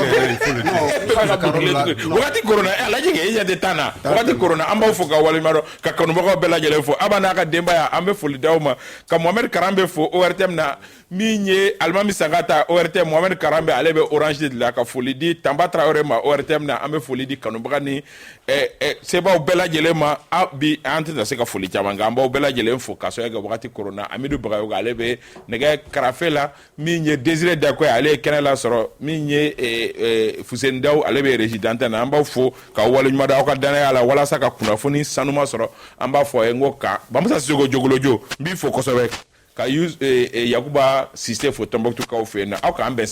Speaker 1: wagati korona Alhaji i ɲɛ tɛ tan na wagati korona an b'aw fo ka waleɲumandɔn ka kanubagaw bɛɛ lajɛlen fo Aba n'a ka denbaya an bɛ foli d'aw ma ka Mohamed Karan bɛ fo ORTM na min ye Alimami Sangata ORTM Mohamed Karan bɛ ale bɛ Orange de la ka foli di Tamba Traoré ma ORTM na an bɛ foli di kanubaga ni sebaw bɛɛ lajɛlen ma bi an tɛ se ka foli caman nka an b'aw bɛɛ lajɛlen fo ka sɔrɔ ka wagati korona Amidu Bagayogo ale bɛ nɛgɛ karafe la min ye Désiré Dakoye ale ye kɛnɛ la sɔrɔ min ye Fuseni Dawu ale bɛ régie d'antenne na an b'aw fo ka waleɲuman dɔn aw ka danaya la walasa ka kunnafoni sanuma sɔrɔ an b'a fɔ a ye n ko ka Bamusa Sisoko Jogolojo n b'i fo kosɛbɛ ka Yakuba Sise fo Tombouctou kaw fɛ yen na aw k'an bɛn